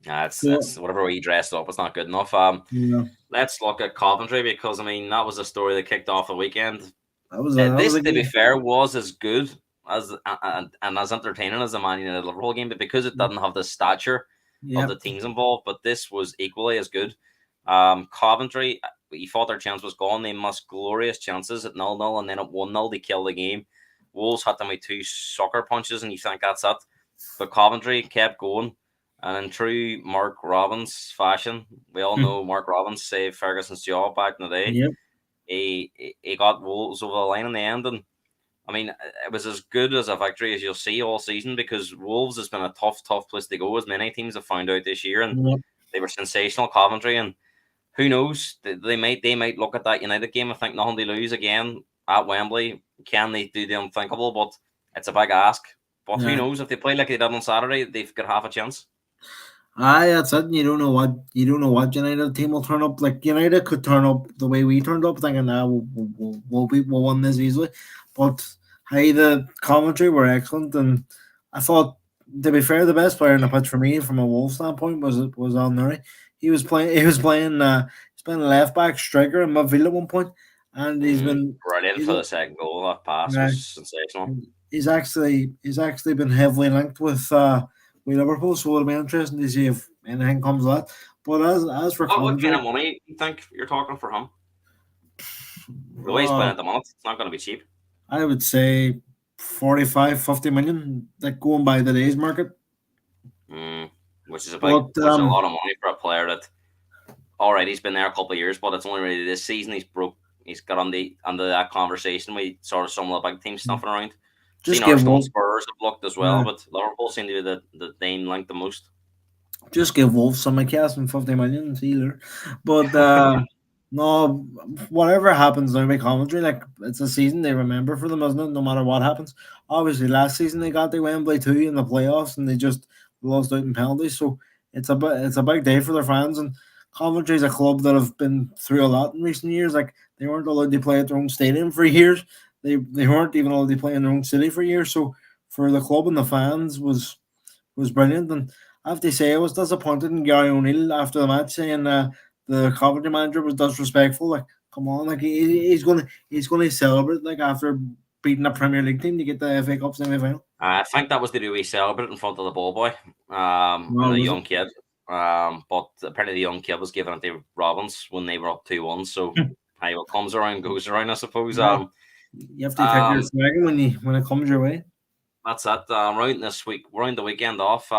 Yeah, So it's whatever way you dressed up, it's not good enough. yeah, Let's look at Coventry because I mean that was a story that kicked off the weekend. that was This, a to be game. fair, was as good as and as entertaining as the Man United Liverpool game, but because it didn't have the stature of Yeah, the teams involved, but this was equally as good. Coventry, you thought their chance was gone. They missed glorious chances at 0-0, and then at 1-0 they killed the game. Wolves had them with two sucker punches, and you think that's it. But Coventry kept going. And in true Mark Robbins fashion, we all know Mark Robbins saved Ferguson's job back in the day. yep, He got Wolves over the line in the end, and I mean it was as good as a victory as you'll see all season because Wolves has been a tough place to go, as many teams have found out this year, and yep. they were sensational Coventry, and who knows, they might look at that United game and think nothing to lose again at Wembley. Can they do the unthinkable? But it's a big ask. But who Yeah. knows, if they play like they did on Saturday, they've got half a chance. Aye, that's it. You don't know what United team will turn up. Like United could turn up the way we turned up, thinking, we'll win this easily. But hey, the commentary were excellent, and I thought, to be fair, the best player in the pitch for me, from a Wolves standpoint, was Al Nuri. He's playing left back, striker, and midfield at one point, and Brilliant he's for the second goal. That pass uh, was sensational. he's actually been heavily linked with Liverpool, so it'll be interesting to see if anything comes of that. But as for What kind commentary, of money do you think you're talking for him? The way he's playing uh, at the moment, it's not going to be cheap. I would say 45, 50 million, like going by today's market. Mm, But which is a lot of money for a player that all right, he's been there a couple of years, but it's only really this season he's got on the under that conversation with sort of some of the big teams snuffing around. Seen just give Arsenal and Wolf, Spurs have looked as well, uh, but Liverpool seem to be the name linked the most. just give Wolves some cast and 50 million either. But no, whatever happens now, my commentary, like it's a season they remember for them, isn't it? No matter what happens. Obviously, last season they got to Wembley too in the playoffs, and they just lost out in penalties. So it's a big day for their fans. And Coventry is a club that have been through a lot in recent years. Like they weren't allowed to play at their own stadium for years. They weren't even allowed to play in their own city for years. So for the club and the fans was brilliant. And I have to say, I was disappointed in Gary O'Neill after the match, saying the Coventry manager was disrespectful. Like, come on, like he's gonna celebrate like after beating a Premier League team to get the FA Cup semi final. I think that was the day we celebrate in front of the ball boy, and No, the was it? young kid. But apparently the young kid was giving it to Robbins when they were up 2-1. So hey, what comes around goes around, I suppose. No, you have to take your Um, swag when it comes your way. That's it. Round the weekend off.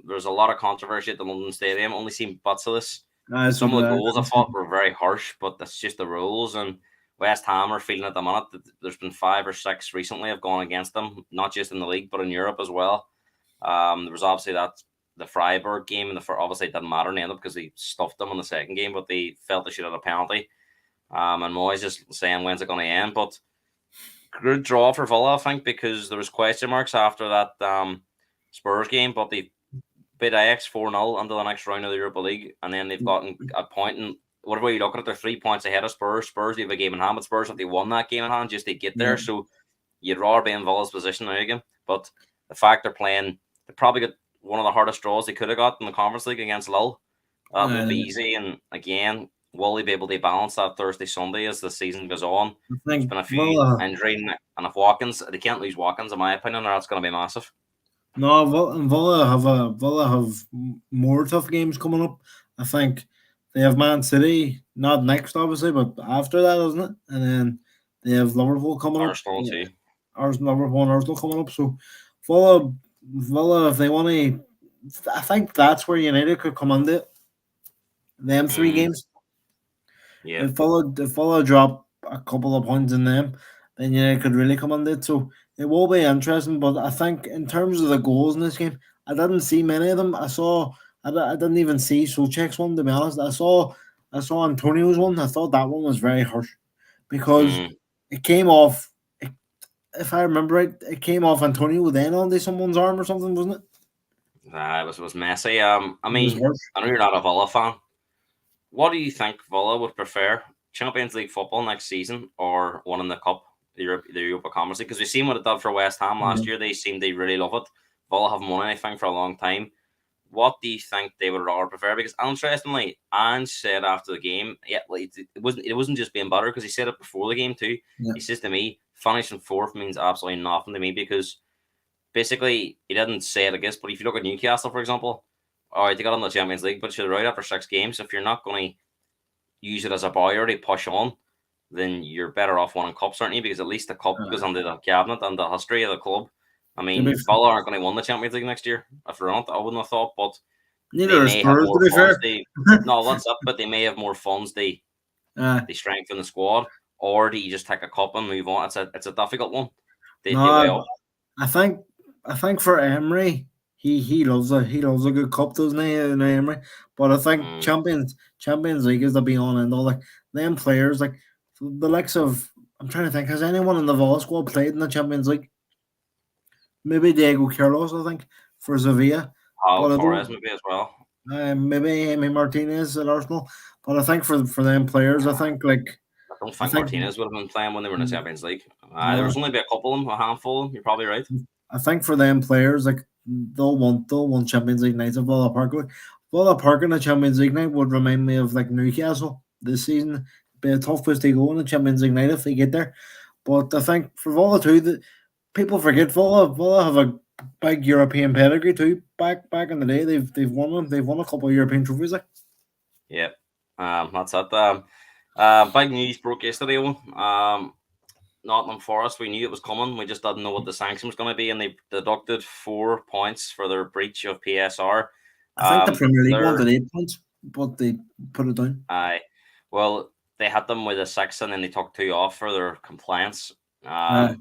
There's a lot of controversy at the London Stadium. Only seen bits of this. So Some of did the I. goals I thought were very harsh, but that's just the rules. And West Ham are feeling at the minute that there's been 5 or 6 recently have gone against them, not just in the league but in Europe as well. There was obviously the Freiburg game, and obviously it didn't matter in the end because they stuffed them in the second game, but they felt they should have a penalty. And Moyes just saying when's it going to end, but good draw for Villa, I think, because there was question marks after that Spurs game, but they beat Ajax 4-0 into the next round of the Europa League, and then they've gotten a point. And whatever you look at it, they're 3 points ahead of Spurs. Spurs they have a game in hand, but Spurs, if they won that game in hand, just to get Yeah, there. So you'd rather be in Villa's position now again. But the fact they're playing, they probably got one of the hardest draws they could have got in the Conference League against Lille. That won't be I easy. And again, will they be able to balance that Thursday, Sunday as the season goes on? There's think been a few Villa. injury, and if Watkins, they can't lose Watkins, in my opinion, or that's going to be massive. No, Villa have more tough games coming up. I think they have Man City, not next obviously, but after that, isn't it? And then they have Liverpool coming up. Arsenal too. Liverpool and Arsenal coming up. So Villa, if they want to, I think that's where United could come under it. Them three Mm, games. yeah. If Villa drop a couple of points in them, then United could really come under it. So it will be interesting. But I think in terms of the goals in this game, I didn't see many of them. I didn't even see Soucek's one, to be honest. I saw Antonio's one. I thought that one was very harsh because Mm, it came off. If I remember right, it came off Antonio then onto someone's arm or something, wasn't it? it was messy. I It was mean, harsh. I know you're not a Villa fan. What do you think Villa would prefer? Champions League football next season or one in the cup, the Europa Conference League? Because we've seen what it did for West Ham Yeah. last year. They seem they really love it. Villa haven't won anything for a long time. What do you think they would rather prefer? Because interestingly, Ange said after the game, yeah, like, it wasn't just being butter because he said it before the game too. Yeah. He says to me, finishing fourth means absolutely nothing to me because basically he didn't say it, I guess. But if you look at Newcastle, for example, all right, they got on the Champions League, but you're right after 6 games. If you're not going to use it as a buyer to push on, then you're better off winning cups, aren't you? Because at least the cup goes Uh, under the cabinet and the history of the club. I to be mean, Villa aren't going to win the Champions League next year. If they're not, I wouldn't have thought, but they Neither are may have Spurs, to more be funds. fair. No, that's up, but they may have more funds. uh, They strengthen the squad, or do you just take a cup and move on? It's a difficult one. They weigh no, up. I think I think for Emery, he loves a good cup, doesn't he? Emery, but I think Mm, Champions League is the be on end all. Like them players, like the likes of, I'm trying to think, has anyone in the Villa squad played in the Champions League? Maybe Diego Carlos, I think, for Sevilla, but I Torres don't. maybe as well. Maybe Amy Martinez at Arsenal, but I think for them players, I think like I don't I think think Martinez would have been playing when they were in the Champions League. There uh, was only be a couple of them, a handful. You're probably right. I think for them players, like they'll want Champions League nights at Villa Park. Like, Villa Park in the Champions League night would remind me of like Newcastle this season. Be a tough place to go in the Champions League night if they get there. But I think for Villa too, that people forget Villa have a big European pedigree too. Back in the day, they've won them. They've won a couple of European trophies. Like Yeah, that's it. Big news broke yesterday. Nottingham Forest, we knew it was coming. We just didn't know what the sanction was going to be, and they deducted 4 points for their breach of PSR. I think the Premier League They're wanted 8 points, but they put it down. well, they had them with a 6, and then they took 2 off for their compliance. Uh,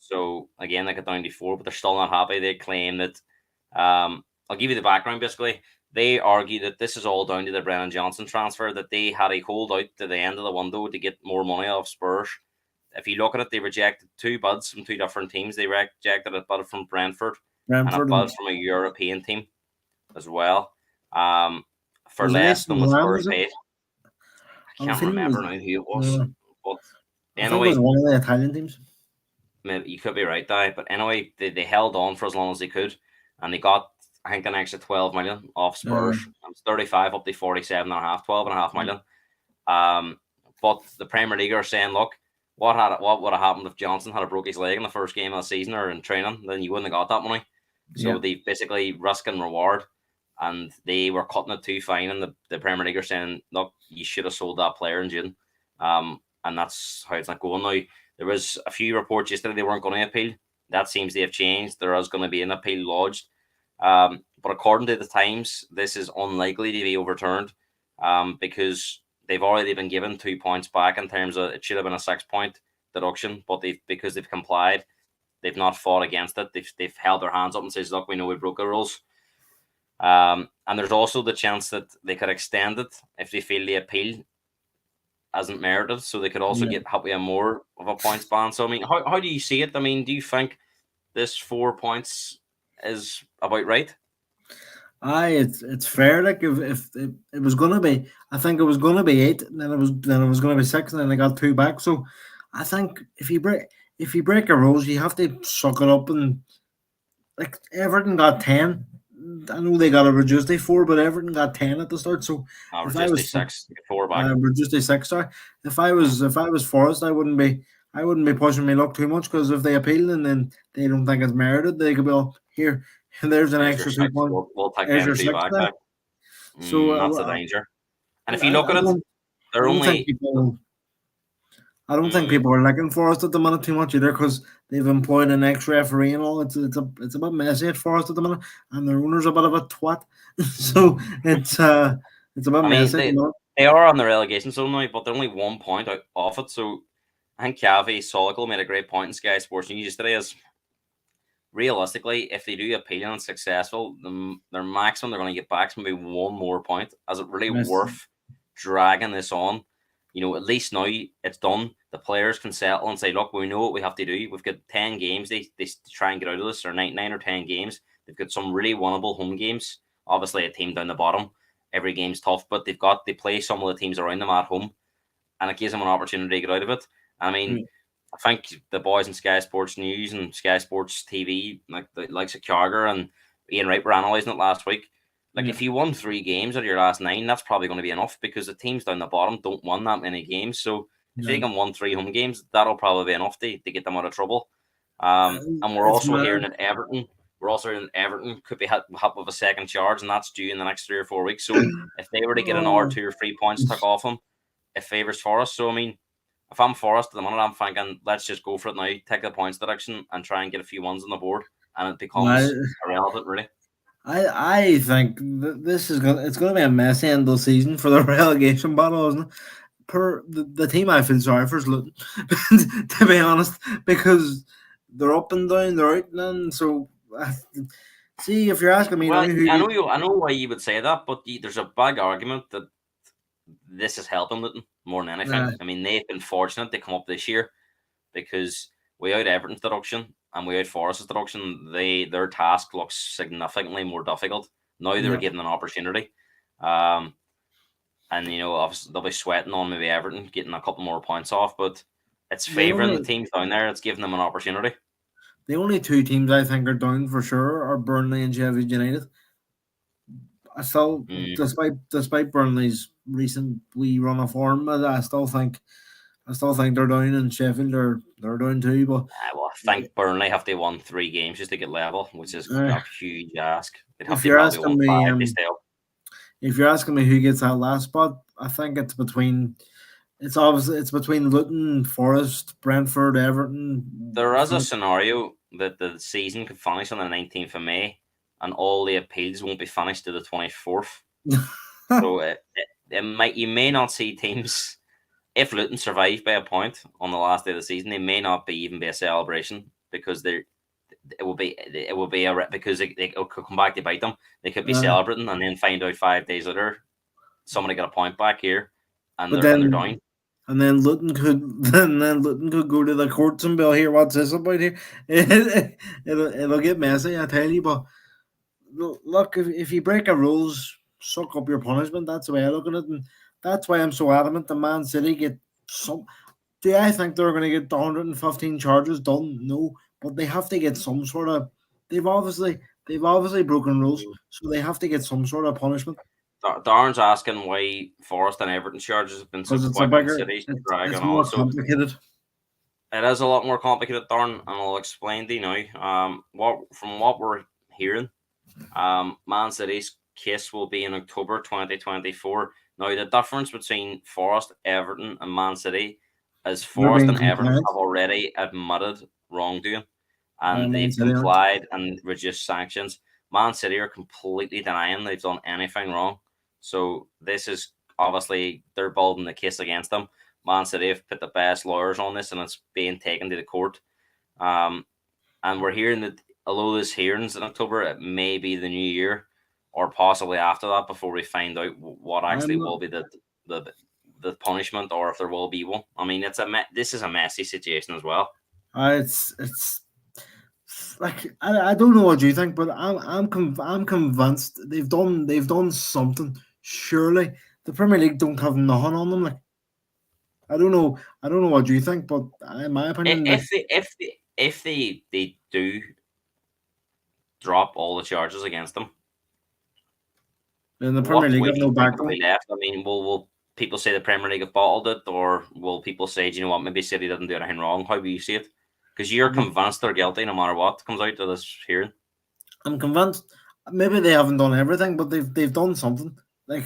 So again, they got down to 4, but they're still not happy. They claim that. I'll give you the background. Basically, they argue that this is all down to the Brennan Johnson transfer. That they had a holdout to the end of the window to get more money off Spurs. If you look at it, they rejected 2 bids from 2 different teams. They rejected a bid from Brentford and a Brentford and bid from a European team as well. For was it less AC than what Milan? Spurs Was it? paid. I I'm can't feeling it remember was. now who it was, Uh, but I think it was anyway, one of the Italian teams. maybe you could be right, Di. But anyway, they held on for as long as they could, and they got, I think, an extra 12 million off Uh, Spurs. It was 35 up to 47 and a half, 12 and a half million. But the Premier League are saying, look, what would have happened if Johnson had broke his leg in the first game of the season or in training? Then you wouldn't have got that money. So yeah, they basically risk and reward, and they were cutting it too fine. And the Premier League are saying, look, you should have sold that player in June. And that's how it's not going now. There was a few reports yesterday they weren't going to appeal. That seems to have changed. There is going to be an appeal lodged. But according to the Times, this is unlikely to be overturned because they've already been given 2 points back in terms of it should have been a 6 point deduction, but because they've complied, they've not fought against it. They've held their hands up and says, look, we know we broke the rules. And there's also the chance that they could extend it if they feel the appeal hasn't merited, so they could also yeah. get happy more of a points ban. So I mean, how do you see it? I mean, do you think this 4 points is about right? Aye, it's fair. Like if it was gonna be, I think it was gonna be 8, and then it was gonna be 6, and then they got 2 back. So I think if you break a rules, you have to suck it up and like Everton got 10. I know they got a reduced to 4, but Everton got 10 at the start. So if I Reduced to was 6, 4 back. reduced to 6, sorry. If I was Forest, I wouldn't be pushing my luck too much because if they appeal and then they don't think it's merited, they could be all here. There's an There's your extra 2 6. point. We'll take There's them your 2 6 back. there. So That's the danger. And if you I, look I at it, don't I they're don't think only. people I don't think Mm, people are looking for us at the minute too much either because they've employed an ex referee and all. It's a bit messy at Forest at the minute, and their owner's a bit of a twat, so it's a bit I mean, messy at the minute. they are on the relegation zone now, but they're only 1 point out off it. So I think Cavi Solical made a great point in Sky Sports News yesterday. Is realistically, if they do appeal and it's successful, their maximum they're going to get back is maybe 1 more point. Is it really Messy. worth dragging this on? At least now it's done. The players can settle and say, look, we know what we have to do. We've got 10 games. They try and get out of this, or nine or 10 games. They've got some really winnable home games. Obviously, a team down the bottom, every game's tough, but they play some of the teams around them at home, and it gives them an opportunity to get out of it. I mean, Mm. I think the boys in Sky Sports News and Sky Sports TV, like the likes of Carger and Ian Wright, were analysing it last week. Like, Yeah. if you won 3 games out of your last 9, that's probably going to be enough because the teams down the bottom don't win that many games. So if they No. can win 3 home games, that'll probably be enough to get them out of trouble. And we're It's also hearing mad. that Everton. We're also hearing that Everton could be hit with a second charge, and that's due in the next 3 or 4 weeks. So if they were to get another Oh, 2 or 3 points took off them, it favours Forest. So I mean, if I'm Forest at the minute, I'm thinking let's just go for it now, take the points deduction, and try and get a few ones on the board, and it I becomes irrelevant, really. I think this it's gonna be a messy end of the season for the relegation battle, isn't it? The team I feel sorry for is Luton, to be honest, because they're up and down, they're out and in. So see, if you're asking me now, Well, who I you, know I know why you would say that, but there's a big argument that this is helping Luton more than uh, anything. I mean, they've been fortunate to come up this year because without Everton's deduction and without Forest's deduction, their task looks significantly more difficult. Now they were yeah, given an opportunity. Um, and obviously they'll be sweating on maybe Everton getting a couple more points off, but it's The favouring the only teams down there. It's giving them an opportunity. the only two teams I think are down for sure are Burnley and Sheffield United. I still, Mm. despite Burnley's recent wee run of form, I still think they're down, and Sheffield they're down too. But Well, I think Burnley have to won 3 games just to get level, which is uh, a huge ask. They'd have if to you're probably asking win me, 5 to stay up. if you're asking me who gets that last spot, I think it's between Luton, Forest, Brentford, Everton. There is a scenario that the season could finish on the 19th of May, and all the appeals won't be finished to the 24th. So you may not see teams if Luton survive by a point on the last day of the season. They may not be even be a celebration because because it could come back to bite them. They could be uh, celebrating and then find out 5 days later somebody got a point back here, and but they're then down. then Luton could go to the courts and be like, here, what's this about here? It'll get messy, I tell you. But look, if you break the rules, suck up your punishment. That's the way I look at it, and that's why I'm so adamant. The Man City get some. Do I think they're going to get the 115 charges done? No, but they have to get some sort of. They've obviously they've obviously broken rules, so they have to get some sort of punishment Darren's asking why Forest and Everton charges have been so because it's a quick and bigger. City's It's dragging on. more So complicated. it is a lot more complicated, Darren, and I'll explain to you now. What we're hearing, Man City's case will be in October 2024. Now, the difference between Forest, Everton, and Man City is They're Forest being and Everton compliant. have already admitted wrongdoing and Man they've City aren't. complied and reduced sanctions. Man City are completely denying they've done anything wrong. So this is obviously they're building the case against them. Man City have put the best lawyers on this, and it's being taken to the court. Um, and we're hearing that although there's hearings in October, it may be the new year or possibly after that before we find out what I'm actually not. will be the the punishment or if there will be one. I mean, this is a messy situation as well. It's like I don't know what you think, but I'm convinced they've done something. Surely the Premier League don't have nothing on them. Like I don't know what you think, but in my opinion, like If they do drop all the charges against them, in the Premier what League way have do you no think it'll backbone. be left? I mean, will people say the Premier League have bottled it, or will people say, do you know what, maybe City didn't do anything wrong? How do you see it? Because you're convinced they're guilty no matter what comes out of this hearing. I'm convinced. Maybe they haven't done everything, but they've done something. Like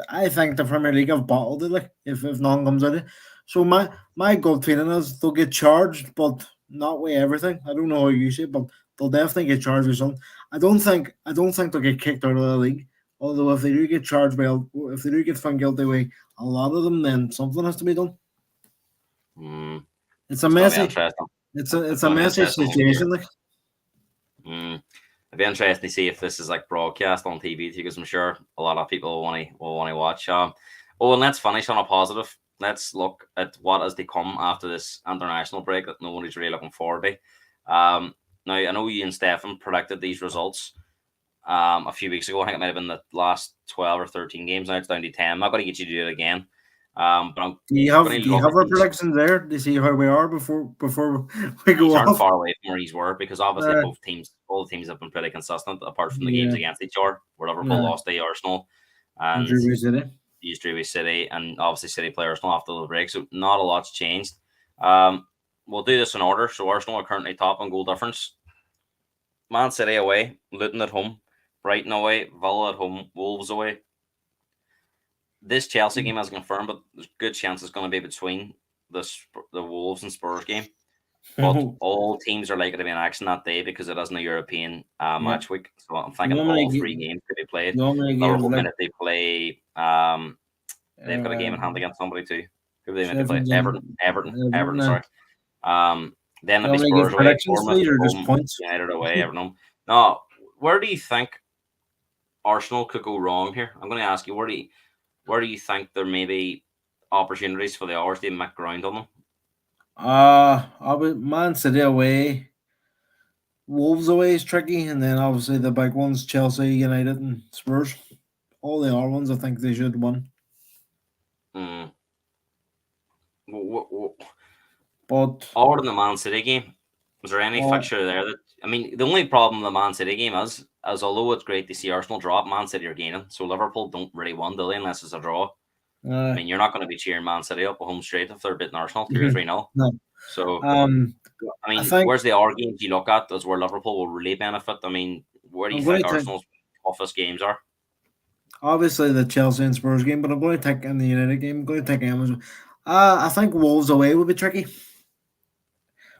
I think the Premier League have bottled it. Like if none comes out of it. So my gut feeling is they'll get charged, but not with everything. I don't know how you see it, but they'll definitely get charged with something. I don't think they'll get kicked out of the league. Although if they do get charged if they do get found guilty with a lot of them, then something has to be done. Mm, It's a it's going to be messy. interesting. It's It's a going to be messy interesting over here. situation. Like Mm. It'd be interesting to see if this is like broadcast on TV because I'm sure a lot of people will want to watch. Oh, and let's finish on a positive. Let's look at what has to come after this international break that nobody's really looking forward to. Now I know you and Stefan predicted these results a few weeks ago. I think it might have been the last 12 or 13 games. Now it's down to 10. I'm not going to get you to do it again. But I'm do you have going do to you look have at our these. predictions there? Do you see how we are before we These go aren't off? far away from where these were because obviously Uh, all the teams have been pretty consistent apart from the games yeah, against each other where Liverpool yeah. lost to Arsenal and Drew City. used Drewy City and obviously City play Arsenal after the break. So not a lot's changed. Um, we'll do this in order. So Arsenal are currently top on goal difference. Man City away, Luton at home, Brighton away, Villa at home, Wolves away. This Chelsea game hasn't confirmed, but there's a good chance it's going to be between the Wolves and Spurs game. But all teams are likely to be in action that day because it isn't a European Yeah. match week. So I'm thinking Normally, all 3 games could be played. normally games Liverpool like minute they play. They've got a game in hand um, against somebody too. Who they meant to play? Sheffield Everton. and Everton. Everton. Sorry. Then it'll be Normally give Spurs away. predictions, Bournemouth please, at or just home. points. United away. Everton home. Now, where do you think Arsenal could go wrong here? I'm going to ask you where do you think there may be opportunities for the Irish to make ground on them? I would Man City away, Wolves away is tricky, and then obviously the big ones: Chelsea, United, and Spurs. all the other ones I think they should win. Mm. But Other than the Man City game, was there any oh, fixture there that I mean? The only problem with the Man City game is although it's great to see Arsenal drop, Man City are gaining, so Liverpool don't really win, do they? Unless it's a draw. I uh, mean, you're not going to be cheering Man City up a home straight if they're beating Arsenal 2 or 3-0. no. So, Um, I I mean, think where's the other games you look at is where Liverpool will really benefit? I mean, where do you I'm going think to take Arsenal's toughest games are? obviously the Chelsea and Spurs game, but I'm going to take in the United game. I'm going to take Amazon. I think Wolves away would be tricky.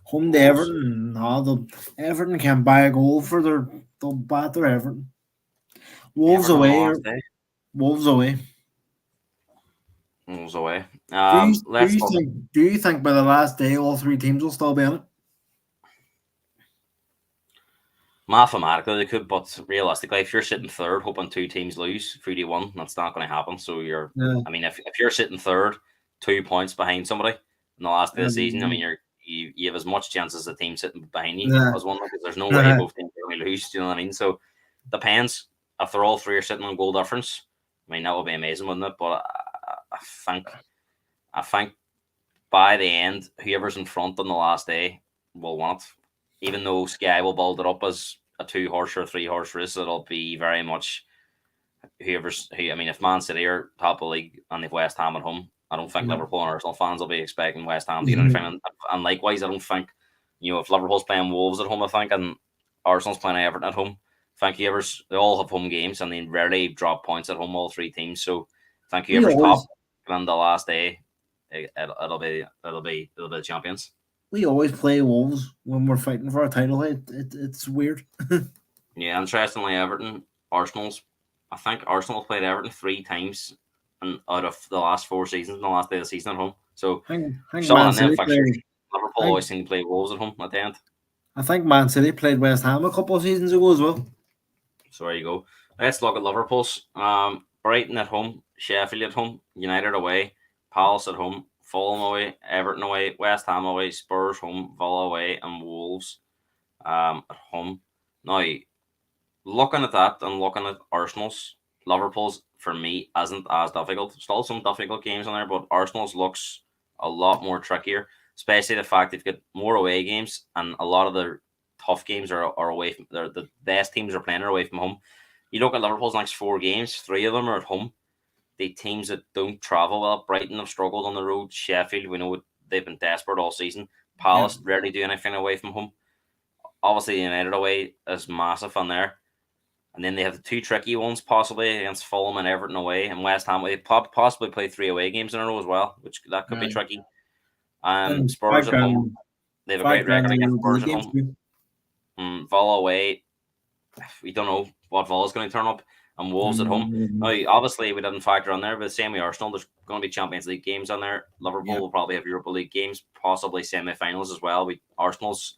Home to Wolves. Everton, no, Everton can buy a goal for they'll batter Everton. Wolves Everton on the away last or day. Wolves away. Wolves away. Do you do Let's you look. think do you think by the last day all three teams will still be in it? Mathematically, they could, but realistically, if you're sitting third, hoping two teams lose 3-1, that's not going to happen. So you're, Yeah. I mean, if you're sitting third, 2 points behind somebody in the last day of the season, I mean, Um, you have as much chance as the team sitting behind you yeah. as one because there's no way both teams are going to lose. Do you know what I mean? So depends if they're all three are sitting on goal difference. I mean, that would be amazing, wouldn't it? But I think by the end, whoever's in front on the last day will win it. Even though Sky will build it up as a 2 horse or a 3 horse race, it'll be very much whoever's who. I mean, if Man City are top of the league and they've West Ham at home, I don't think Yeah. Liverpool and Arsenal fans will be expecting West Ham to get anything. And likewise, I don't think if Liverpool's playing Wolves at home, I think, and Arsenal's playing Everton at home, I think whoever's they all have home games and they rarely drop points at home. All three teams, so I think We whoever's top always on the last day, it'll be the champions. we always play Wolves when we're fighting for a title. It's weird. Yeah, interestingly, Arsenal's. I think Arsenal played Everton 3 times, and out of the last 4 seasons, in the last day of the season at home. So, I think saw Man in them City fixtures, played. Liverpool I think always seem to play Wolves at home at the end. I think Man City played West Ham a couple of seasons ago as well. So there you go. Let's look at Liverpool's. Brighton at home, Sheffield at home, United away, Palace at home, Fulham away, Everton away, West Ham away, Spurs home, Villa away, and Wolves at home. Now, looking at that and looking at Arsenal's, Liverpool's for me isn't as difficult. Still some difficult games in there, but Arsenal's looks a lot more trickier, especially the fact they've got more away games and a lot of their tough games are away from the best teams are playing are away from home. You look at Liverpool's next 4 games, 3 of them are at home. The teams that don't travel well, Brighton have struggled on the road. Sheffield, we know they've been desperate all season. Yeah. Palace rarely do anything away from home. Obviously, United away is massive on there. And then they have the 2 tricky ones, possibly against Fulham and Everton away, and West Ham. They possibly play 3 away games in a row as well, which that could be Right. tricky. And Spurs at home. They have a great background record the against Europa Spurs League at games home. too. Villa away. We don't know what Villa's going to turn up. And Wolves at home. Now, obviously, we didn't factor on there, but the same with Arsenal. There's going to be Champions League games on there. Liverpool Yeah. will probably have Europa League games, possibly semi-finals as well. Arsenal's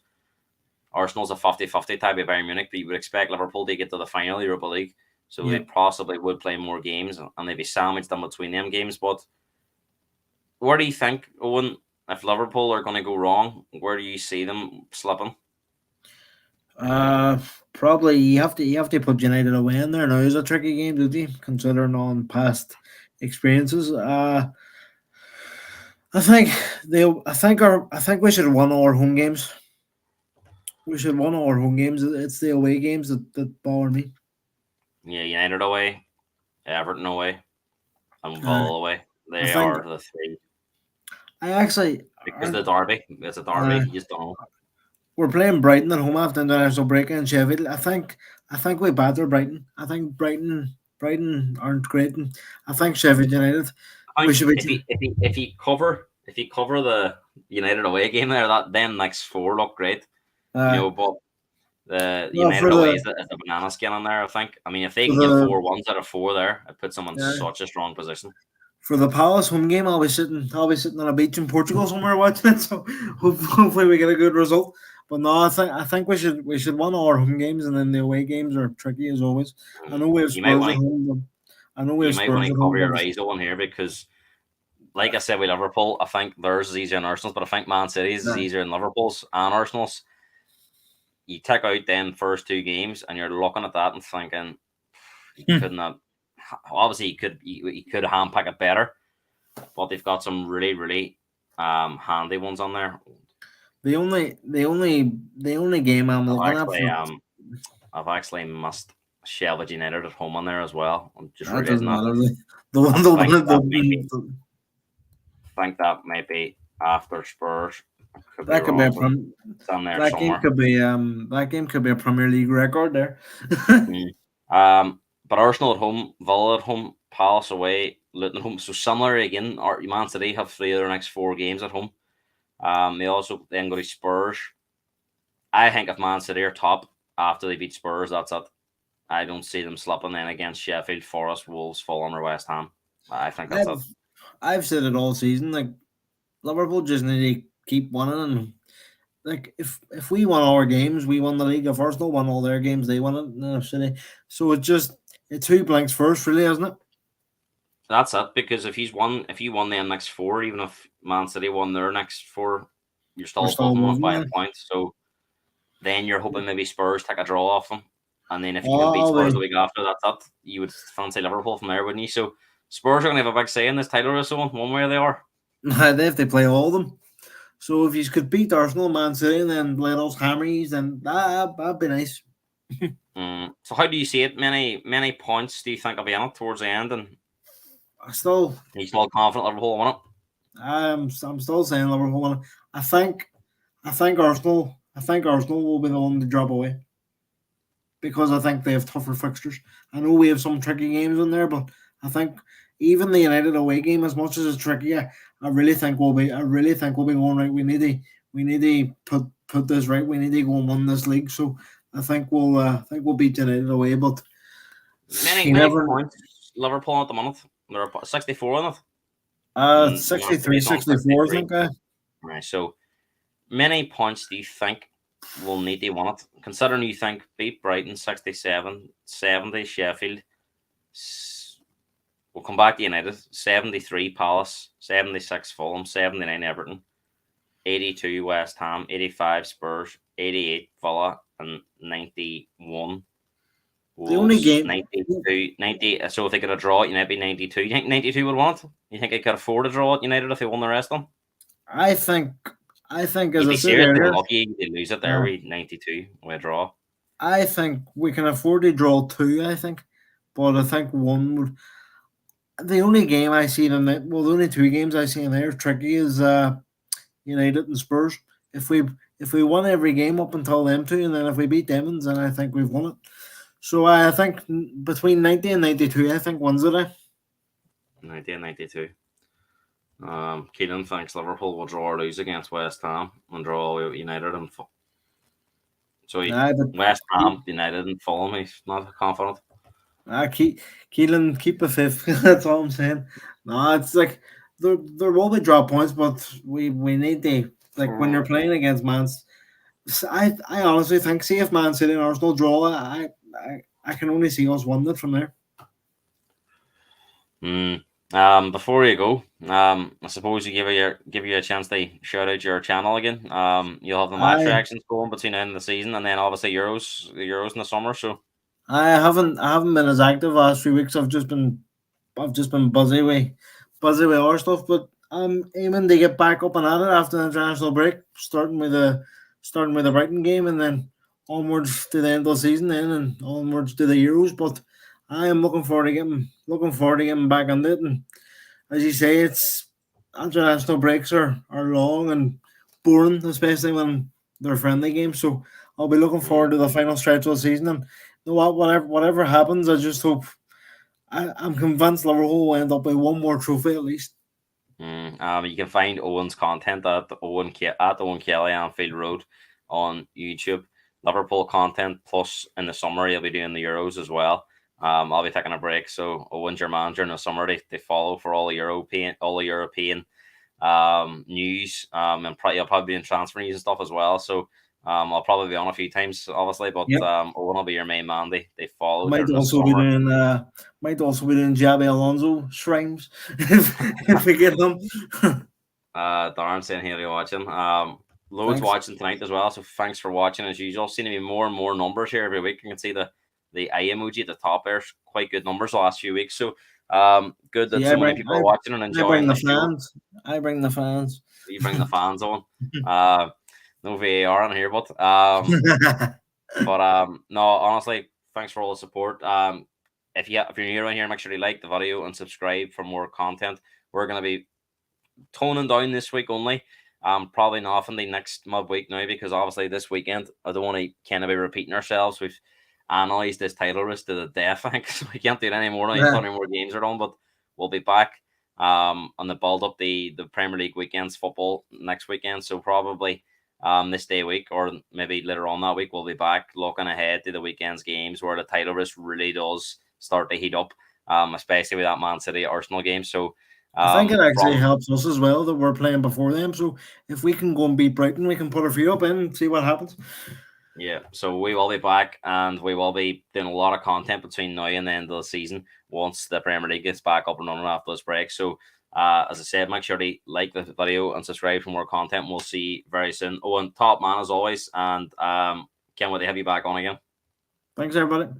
a 50-50 type of Bayern Munich, but you would expect Liverpool to get to the final Europa League. So Yeah. they possibly would play more games and they'd be sandwiched in between them games. But where do you think, Owen, if Liverpool are going to go wrong, where do you see them slipping? Probably you have to put United away in there. Now it's a tricky game, do you? Considering on past experiences. I think we should have won all our home games. We should have won all our home games. It's the away games that bother me. Yeah, United away, Everton away, and Uh, Villa away. I They think are the three. I actually Because the derby, it's a derby. uh, You just don't know. we're playing Brighton at home after international break in Sheffield. I think we batter Brighton. I think Brighton aren't great. And I think Sheffield United. I We think should be. if you cover the United away game there, that then next 4 look great. Uh, But the no, United away is a banana skin on there. I think. I mean, if they for can get the 4 1s out of 4 there, it puts them in yeah, such a strong position. for the Palace home game, I'll be sitting on a beach in Portugal somewhere watching it. So hopefully we get a good result. But no, I think we should win all our home games, and then the away games are tricky as always. I know we have You might Spurs want at to home. I know we you have might want Spurs to at cover home. your But eyes on here because, like I said with Liverpool, I think theirs is easier than Arsenal's, but I think Man City's is yeah. easier than Liverpool's and Arsenal's. You take out them first 2 games, and you're looking at that and thinking you couldn't have. obviously he could handpick it better, but they've got some really handy ones on there. The only game I'm I've looking at actually for I've actually missed Sheffield United at home on there as well. I'm just that realizing doesn't that. matter. The one I the think one that might be the, after Spurs. I could be that could be a wrong, but prom, it's on there that game somewhere. could be a Premier League record there. Mm. But Arsenal at home, Villa at home, Palace away, Luton at home. So similar again. Man City have 3 of their next 4 games at home. They also then go to Spurs. I think if Man City are top after they beat Spurs, that's it. I don't see them slipping then against Sheffield, Forest, Wolves, Fulham, or West Ham. I think that's it. I've I've said it all season. Like Liverpool just need to keep winning, and like if we won our games, we won the league. If Arsenal won all their games, they won it. No, City. So it's who blinks first, really, isn't it? That's it. Because if you won the next 4, even if Man City won their next 4, you're We're still still above them above them, by a man. point. So then you're hoping maybe Spurs take a draw off them, and then if you can beat Oh, Spurs the we week after, that's it. You would fancy Liverpool from there, wouldn't you? So Spurs are going to have a big say in this title race, one way or the other. they have to play all of them. So if you could beat Arsenal, Man City, and then let us hammer you, then that'd be nice. So how do you see it? Many points do you think will be in it towards the end, and I still, are you still confident Liverpool will win it? I'm still saying Liverpool. Win it. I think Arsenal will be the one to drop away because I think they have tougher fixtures. I know we have some tricky games in there, but I think even the United away game, as much as it's tricky, I really think we'll be going right. We need to put this right. We need to go and win this league. So I think we'll beat United away, but Many you many never. points Liverpool at the minute. They're 64 in it, and Man 63, City's on 64, I 63. think. I. Right. So many points do you think will need to win it? Considering you think beat Brighton 67, 70 Sheffield, we'll come back to United 73 Palace, 76 Fulham, 79 Everton, 82 West Ham, 85 Spurs, 88 Villa, and 91 The only Wolves. game 92, 90. So if they get a draw, United be 92. You think 92 would want it? You think they could afford a draw at United if they won the rest of them? I think I think as You'd I be said seriously earlier, lucky they lose it there uh, with 92 with a draw. I think we can afford to draw two. I think, but I think one would. The only game I see in it, well, the only two games I see in there tricky is United and Spurs. If we if we won every game up until them two, and then if we beat them, then I think we've won it. So I think between 90 and 92, I think wins it. 90 and 92. Keelan thinks Liverpool will draw or lose against West Ham and draw away with United and But West Ham, United and Fulham. He's not confident. Keelan, keep a fifth. That's all I'm saying. No, it's like there will be drop points, but we need to, like, when you're playing against I honestly think, see if Man City and Arsenal draw, I can only see us win it from there. Mm. Before you go, I suppose give you a chance to shout out your channel again. You'll have the match I reactions going between the end of the season and then obviously the Euros in the summer. So I haven't been as active last few weeks. I've just been busy with our stuff, but I'm aiming to get back up and at it after the international break, starting with the Brighton game, and then onwards to the end of the season, then and onwards to the Euros. But I am looking forward to getting back on it. And as you say, it's international breaks are long and boring, especially when they're friendly games. So I'll be looking mm, forward to the final stretch of the season. And you know what, whatever happens, I just hope I'm convinced Liverpool will end up with one more trophy at least. you can find Owen's content at Owen Kelly Anfield Road on YouTube. Liverpool content plus in the summer he'll be doing the Euros as well. I'll be taking a break, so Owen's your man during the summer. They follow for all the European news. And you'll probably be in transfer news and stuff as well. So I'll probably be on a few times, obviously, but Yep. Owen will be your main man. They follow Might during the also be summer. doing Javi Alonso shrines if we get them. Darren saying here you're watching. Loads Thanks. watching tonight as well. So thanks for watching as usual. Seeing to be more and more numbers here every week. You can see the the eye emoji at the top there's quite good numbers the last few weeks. So good that See, so many people are watching and I bring enjoying the the show. fans. I bring the fans. You bring the fans on. No VAR on here, but no, honestly, thanks for all the support. If you're new around here, make sure you like the video and subscribe for more content. We're gonna be toning down this week only. Probably not in the next midweek now because obviously this weekend I don't want to kind of be repeating ourselves. We've analysed this title race to the death, I think, so we can't do it anymore now until any more games are done. But we'll be back on the build up the Premier League weekends football next weekend. So probably this day week or maybe later on that week we'll be back looking ahead to the weekend's games where the title race really does start to heat up, especially with that Man City Arsenal game. So I think it actually from helps us as well that we're playing before them. So if we can go and beat Brighton, we can put our feet up in and see what happens. Yeah, so we will be back and we will be doing a lot of content between now and the end of the season once the Premier League gets back up and running after this break. So, as I said, make sure to like the video and subscribe for more content. We'll see you very soon. Oh, and top man as always, and can't wait to have you back on again. Thanks, everybody.